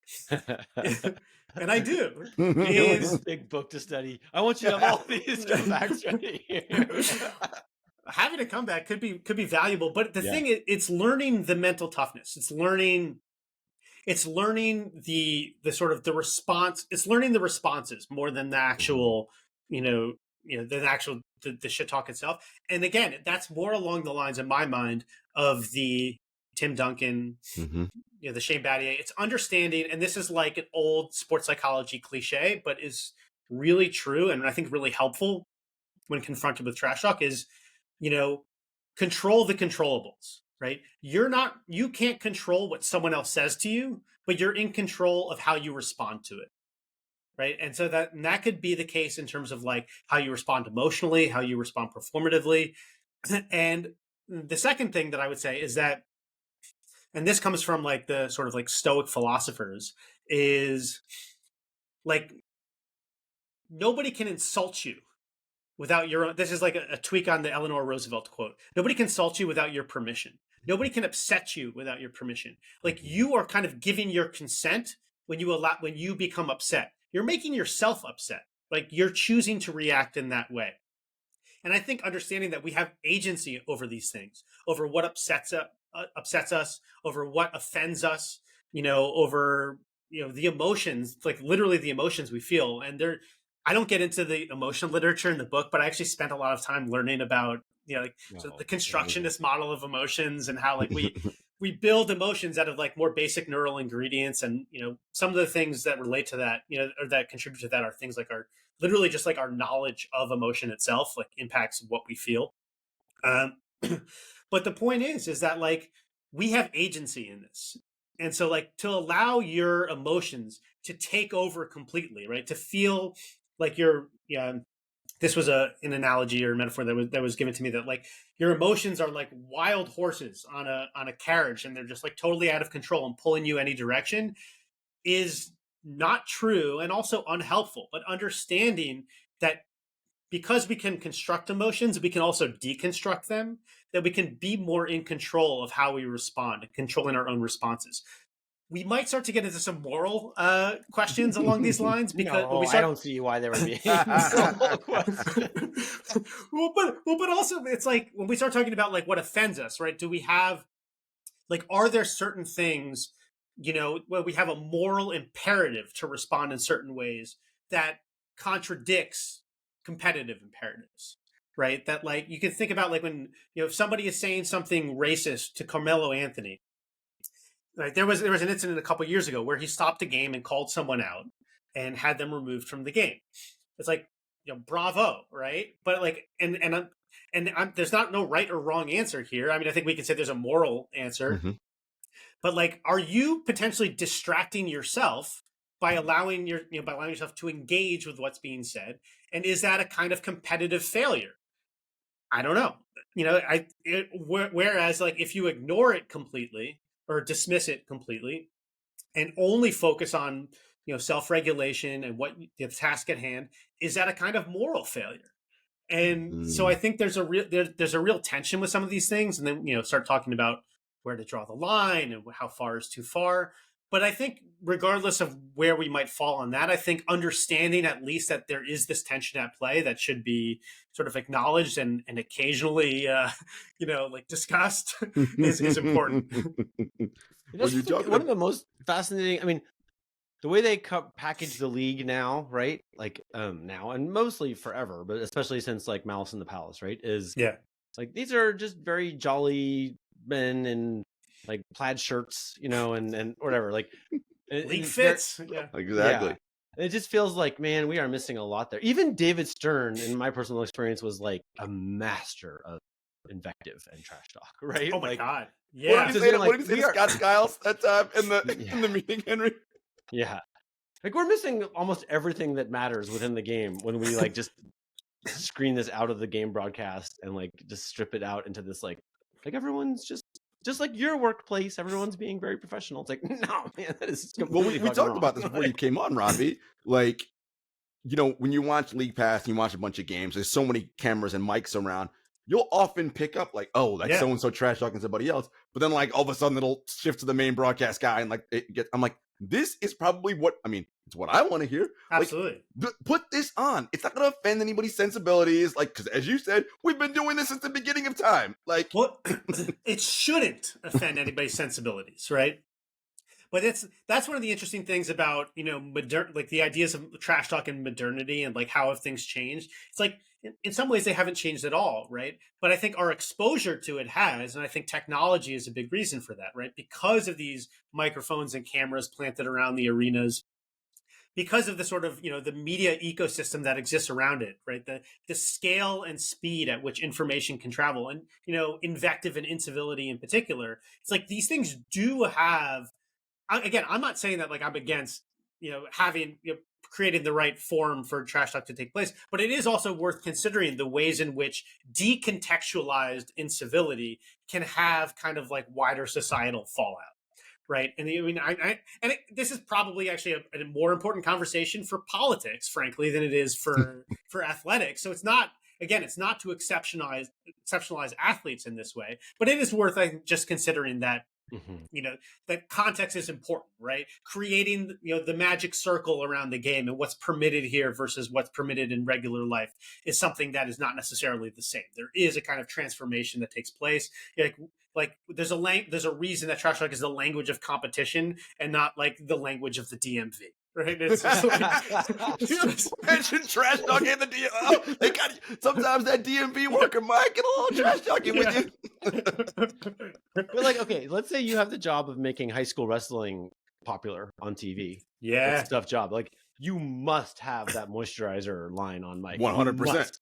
and I do, Is big book to study. I want you to have all these facts ready here. having a comeback could be valuable. But the thing is, it's learning the mental toughness. It's learning the sort of the response. It's learning the responses more than the actual, the shit talk itself. And again, that's more along the lines in my mind of the Tim Duncan, the Shane Battier. It's understanding, and this is like an old sports psychology cliche, but is really true and I think really helpful when confronted with trash talk is, control the controllables, right? You can't control what someone else says to you, but you're in control of how you respond to it. Right. And so that could be the case in terms of like how you respond emotionally, how you respond performatively. And the second thing that I would say is that, and this comes from like the sort of like Stoic philosophers, is like nobody can insult you without your own. This is like a tweak on the Eleanor Roosevelt quote. Nobody can insult you without your permission. Nobody can upset you without your permission. Like you are kind of giving your consent when you become upset. You're making yourself upset. Like you're choosing to react in that way. And I think understanding that we have agency over these things, over what upsets us, over what offends us, over, the emotions, like literally the emotions we feel. And I don't get into the emotion literature in the book, but I actually spent a lot of time learning about, so the constructionist model of emotions and how like we build emotions out of like more basic neural ingredients. And, some of the things that relate to that, or that contribute to that are things like literally just like our knowledge of emotion itself, like impacts what we feel. But the point is that like we have agency in this. And so like to allow your emotions to take over completely, right? To feel like this was an analogy or a metaphor that was given to me, that like your emotions are like wild horses on a carriage and they're just like totally out of control and pulling you any direction, is not true and also unhelpful. But understanding that because we can construct emotions, we can also deconstruct them, that we can be more in control of how we respond, controlling our own responses. We might start to get into some moral questions along these lines, because I don't see why there would be moral questions. but also it's like when we start talking about like what offends us, right? Do we have like, are there certain things, where we have a moral imperative to respond in certain ways that contradicts competitive imperatives, right? That like you can think about like when if somebody is saying something racist to Carmelo Anthony. Like there was an incident a couple of years ago where he stopped a game and called someone out and had them removed from the game. It's like, bravo, right? But like, and there's no right or wrong answer here. I mean, I think we can say there's a moral answer, but like, are you potentially distracting yourself by allowing yourself to engage with what's being said? And is that a kind of competitive failure? I don't know. Whereas like if you ignore it completely, or dismiss it completely and only focus on, self-regulation and what the task at hand, is that a kind of moral failure? And so I think there's a real tension with some of these things, and then, start talking about where to draw the line and how far is too far. But I think regardless of where we might fall on that, I think understanding at least that there is this tension at play that should be sort of acknowledged and occasionally, like discussed is important. One of the most fascinating, I mean, the way they package the league now, right? Like now and mostly forever, but especially since like Malice in the Palace, right? Is like these are just very jolly men and like plaid shirts, and whatever, like league fits. Exactly. Yeah. It just feels like, man, we are missing a lot there. Even David Stern, in my personal experience, was like a master of invective and trash talk, right? Oh my like, God. Yeah. What did you say to Scott Skiles that time in the meeting, Henry? Yeah. Like we're missing almost everything that matters within the game when we like just screen this out of the game broadcast and like just strip it out into this like everyone's just like your workplace, everyone's being very professional. It's like, no, man, that is completely we talked wrong. about this before you came on, Rafi. Like, when you watch League Pass and you watch a bunch of games, there's so many cameras and mics around. You'll often pick up like, oh, that's so-and-so trash talking somebody else. But then like all of a sudden it'll shift to the main broadcast guy and like I'm like, this is probably what, I mean, It's what I want to hear. Absolutely. Like, put this on. It's not going to offend anybody's sensibilities. Like, because as you said, we've been doing this since the beginning of time. Like, well, it shouldn't offend anybody's sensibilities, right? But that's one of the interesting things about, you know, like the ideas of trash talk and modernity and like how have things changed. It's like in some ways they haven't changed at all, right? But I think our exposure to it has, and I think technology is a big reason for that, right? Because of these microphones and cameras planted around the arenas, because of the sort of, you know, the media ecosystem that exists around it, right? The scale and speed at which information can travel, and, you know, invective and incivility in particular. It's like these things do have. Again, I'm not saying that like I'm against, you know, having, you know, creating the right forum for trash talk to take place, but it is also worth considering the ways in which decontextualized incivility can have kind of like wider societal fallout. Right. And I mean, this is probably actually a more important conversation for politics, frankly, than it is for athletics. So it's not, again, it's not to exceptionalize athletes in this way, but it is worth, I think, just considering that, you know, that context is important, right? Creating, you know, the magic circle around the game and what's permitted here versus what's permitted in regular life is something that is not necessarily the same. There is a kind of transformation that takes place. Like there's a reason that trash talk is the language of competition and not like the language of the DMV. Right? It's just like, mention trash talking in the DMV. Oh, they got sometimes that DMV worker might get a little trash talking with you. But like, okay, let's say you have the job of making high school wrestling popular on TV. Yeah, it's a tough job. Like, you must have that moisturizer line on mic. 100%.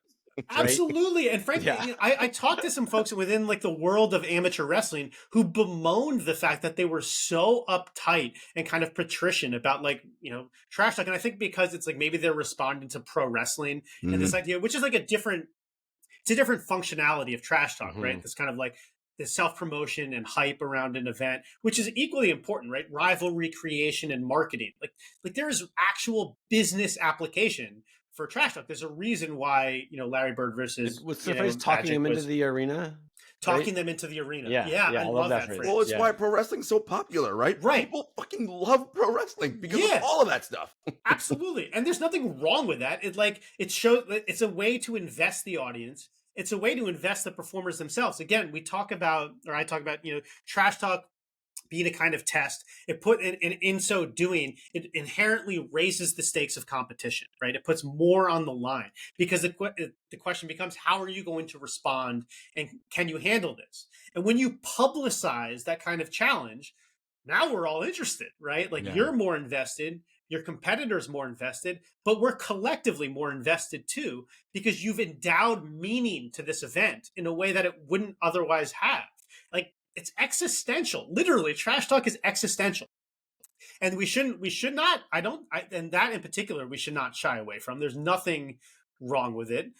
Absolutely. And frankly, you know, I talked to some folks within like the world of amateur wrestling who bemoaned the fact that they were so uptight and kind of patrician about like, you know, trash talk. And I think because it's like maybe they're responding to pro wrestling and this idea, which is like it's a different functionality of trash talk, right? This kind of like the self-promotion and hype around an event, which is equally important, right? Rivalry creation and marketing. Like there is actual business application for trash talk. There's a reason why, you know, Larry Bird versus what's the phrase, talking them into the arena? Talking them into the arena. Yeah, I love that phrase. Well, it's why pro wrestling's so popular, right? Right. People fucking love pro wrestling because of all of that stuff. Absolutely. And there's nothing wrong with that. It's a way to invest the audience. It's a way to invest the performers themselves. Again, I talk about, you know, trash talk being a kind of test. In so doing, it inherently raises the stakes of competition, right? It puts more on the line because the question becomes, how are you going to respond and can you handle this? And when you publicize that kind of challenge, now we're all interested, right? Like you're more invested, your competitor's more invested, but we're collectively more invested too, because you've endowed meaning to this event in a way that it wouldn't otherwise have. Like, it's existential. Literally, trash talk is existential. And and that in particular, we should not shy away from. There's nothing wrong with it.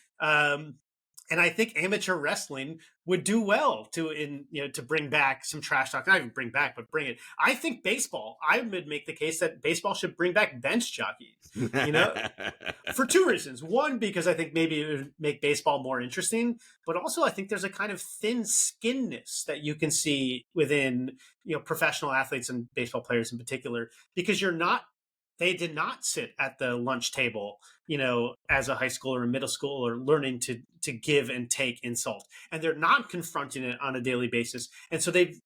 And I think amateur wrestling would do well to bring back some trash talk. Not even bring back, but bring it. I think baseball, I would make the case that baseball should bring back bench jockeys, you know, for two reasons. One, because I think maybe it would make baseball more interesting, but also I think there's a kind of thin skinness that you can see within, you know, professional athletes and baseball players in particular, because they did not sit at the lunch table, you know, as a high schooler or middle schooler learning to give and take insult. And they're not confronting it on a daily basis. And so they've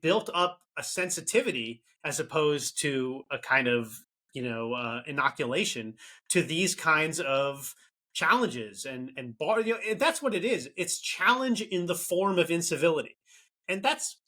built up a sensitivity as opposed to a kind of, you know, inoculation to these kinds of challenges and you know, and that's what it is. It's challenge in the form of incivility. And that's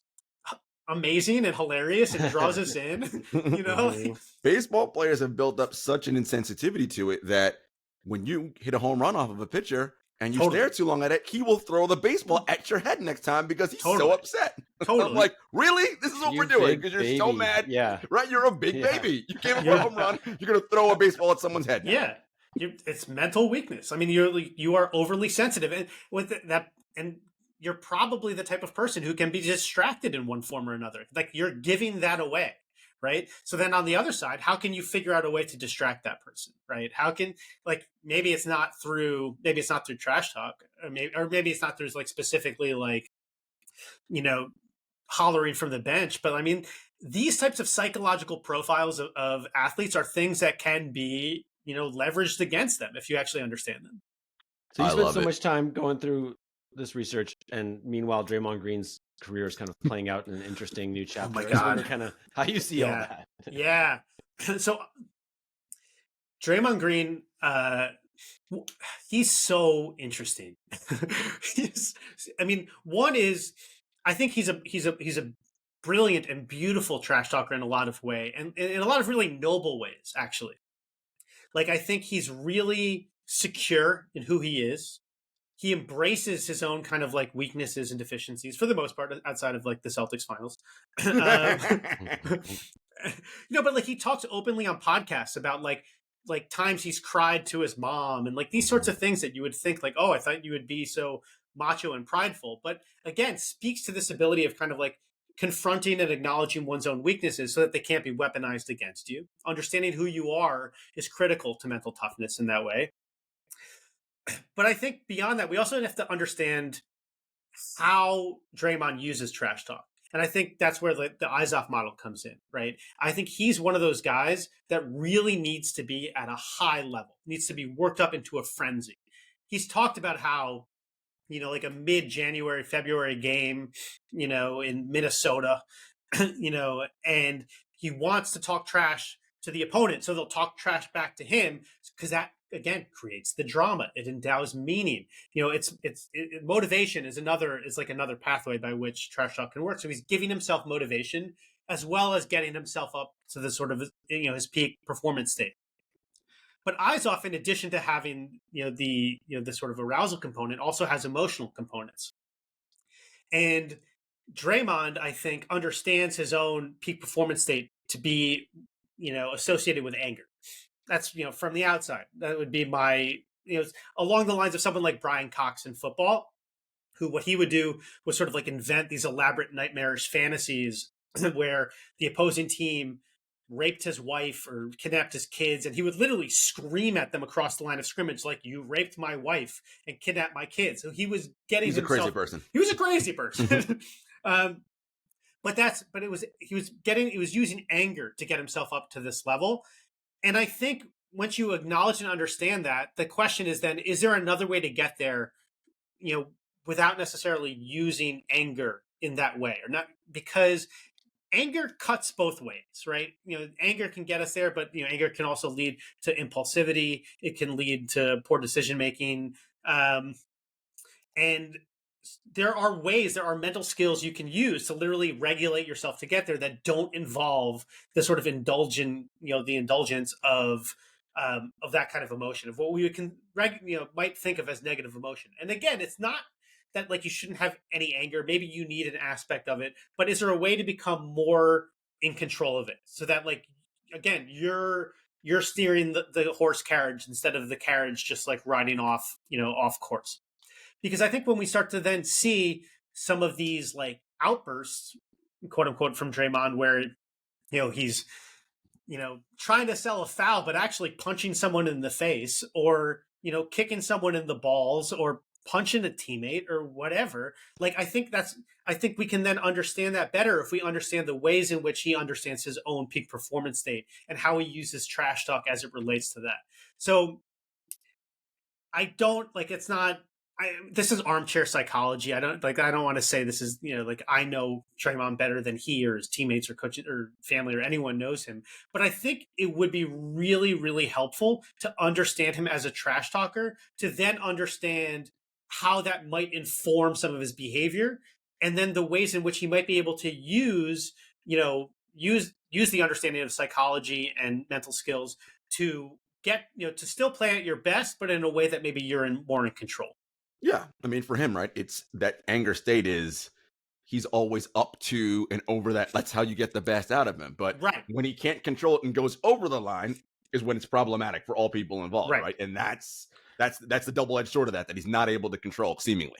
amazing and hilarious and draws us in, you know. Baseball players have built up such an insensitivity to it that when you hit a home run off of a pitcher and you stare too long at it, he will throw the baseball at your head next time because he's so upset. I'm like, really? This is what we're doing because you're so mad. Yeah, right. You're a big baby. You came up with a home run. You're gonna throw a baseball at someone's head. Yeah, it's mental weakness. I mean, you are overly sensitive, and with that, and you're probably the type of person who can be distracted in one form or another. Like, you're giving that away, right? So then on the other side, how can you figure out a way to distract that person, right? How can, like, maybe it's not through trash talk, or maybe it's not through like specifically like, you know, hollering from the bench, but I mean, these types of psychological profiles of athletes are things that can be, leveraged against them if you actually understand them. So you I spent love so it. much time going through this research, and meanwhile, Draymond Green's career is kind of playing out in an interesting new chapter. my I just wonder God. kind of how you see all Yeah. that. Yeah. So Draymond Green, he's so interesting. One is, I think he's a brilliant and beautiful trash talker in a lot of ways, and in a lot of really noble ways, actually. Like, I think he's really secure in who he is. He embraces his own kind of like weaknesses and deficiencies for the most part, outside of like the Celtics finals. But like he talks openly on podcasts about like times he's cried to his mom and like these sorts of things that you would think like, oh, I thought you would be so macho and prideful. But again, speaks to this ability of kind of like confronting and acknowledging one's own weaknesses so that they can't be weaponized against you. Understanding who you are is critical to mental toughness in that way. But I think beyond that, we also have to understand how Draymond uses trash talk. And I think that's where the eyes off model comes in, right? I think he's one of those guys that really needs to be at a high level, needs to be worked up into a frenzy. He's talked about how, like a mid-January, February game, in Minnesota, and he wants to talk trash to the opponent. So they'll talk trash back to him because that, again, creates the drama. It endows meaning. Motivation is like another pathway by which trash talk can work. So he's giving himself motivation as well as getting himself up to the sort of, his peak performance state. But eyes off, in addition to having, the sort of arousal component, also has emotional components. And Draymond, I think, understands his own peak performance state to be, associated with anger. That's, from the outside. That would be my, along the lines of someone like Brian Cox in football, who what he would do was sort of like invent these elaborate nightmarish fantasies where the opposing team raped his wife or kidnapped his kids, and he would literally scream at them across the line of scrimmage like, you raped my wife and kidnapped my kids. So he was getting He's a crazy person. He was a crazy person. He was using anger to get himself up to this level. And I think once you acknowledge and understand that, the question is then, is there another way to get there, without necessarily using anger in that way, or not? Because anger cuts both ways, right? Anger can get us there, but anger can also lead to impulsivity. It can lead to poor decision making, and there are mental skills you can use to literally regulate yourself to get there that don't involve the sort of the indulgence of that kind of emotion, of what we might think of as negative emotion. And again, it's not that like you shouldn't have any anger. Maybe you need an aspect of it, but is there a way to become more in control of it so that, like, again, you're steering the horse carriage instead of the carriage just like riding off course? Because I think when we start to then see some of these like outbursts, quote unquote, from Draymond, where he's trying to sell a foul but actually punching someone in the face, or kicking someone in the balls, or punching a teammate or whatever, like I think we can then understand that better if we understand the ways in which he understands his own peak performance state and how he uses trash talk as it relates to that. So I don't like, it's not, this is armchair psychology. I don't want to say this is, like I know Draymond better than he or his teammates or coaches or family or anyone knows him. But I think it would be really, really helpful to understand him as a trash talker, to then understand how that might inform some of his behavior, and then the ways in which he might be able to use the understanding of psychology and mental skills to get, to still play at your best, but in a way that maybe you're more in control. Yeah. I mean, for him, right, it's that anger state is he's always up to and over that. That's how you get the best out of him. But right, when he can't control it and goes over the line is when it's problematic for all people involved, right? And that's the double-edged sword of that he's not able to control, seemingly.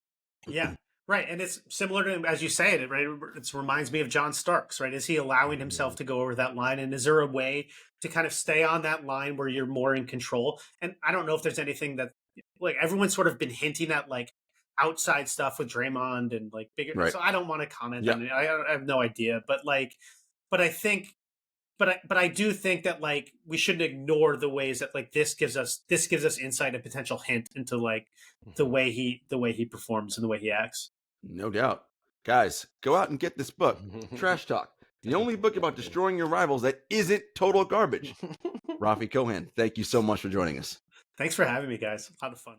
Yeah, right. And it's similar to, as you say it, right? It reminds me of John Starks, right? Is he allowing himself to go over that line? And is there a way to kind of stay on that line where you're more in control? And I don't know if there's anything that, like, everyone's sort of been hinting at, like, outside stuff with Draymond and like bigger. Right. So I don't want to comment on it. I have no idea. But like, but I think, but I do think that like we shouldn't ignore the ways that like this gives us insight and potential hint into like the way he performs and the way he acts. No doubt. Guys, go out and get this book, Trash Talk, the only book about destroying your rivals that isn't total garbage. Rafi Kohan, thank you so much for joining us. Thanks for having me, guys. A lot of fun.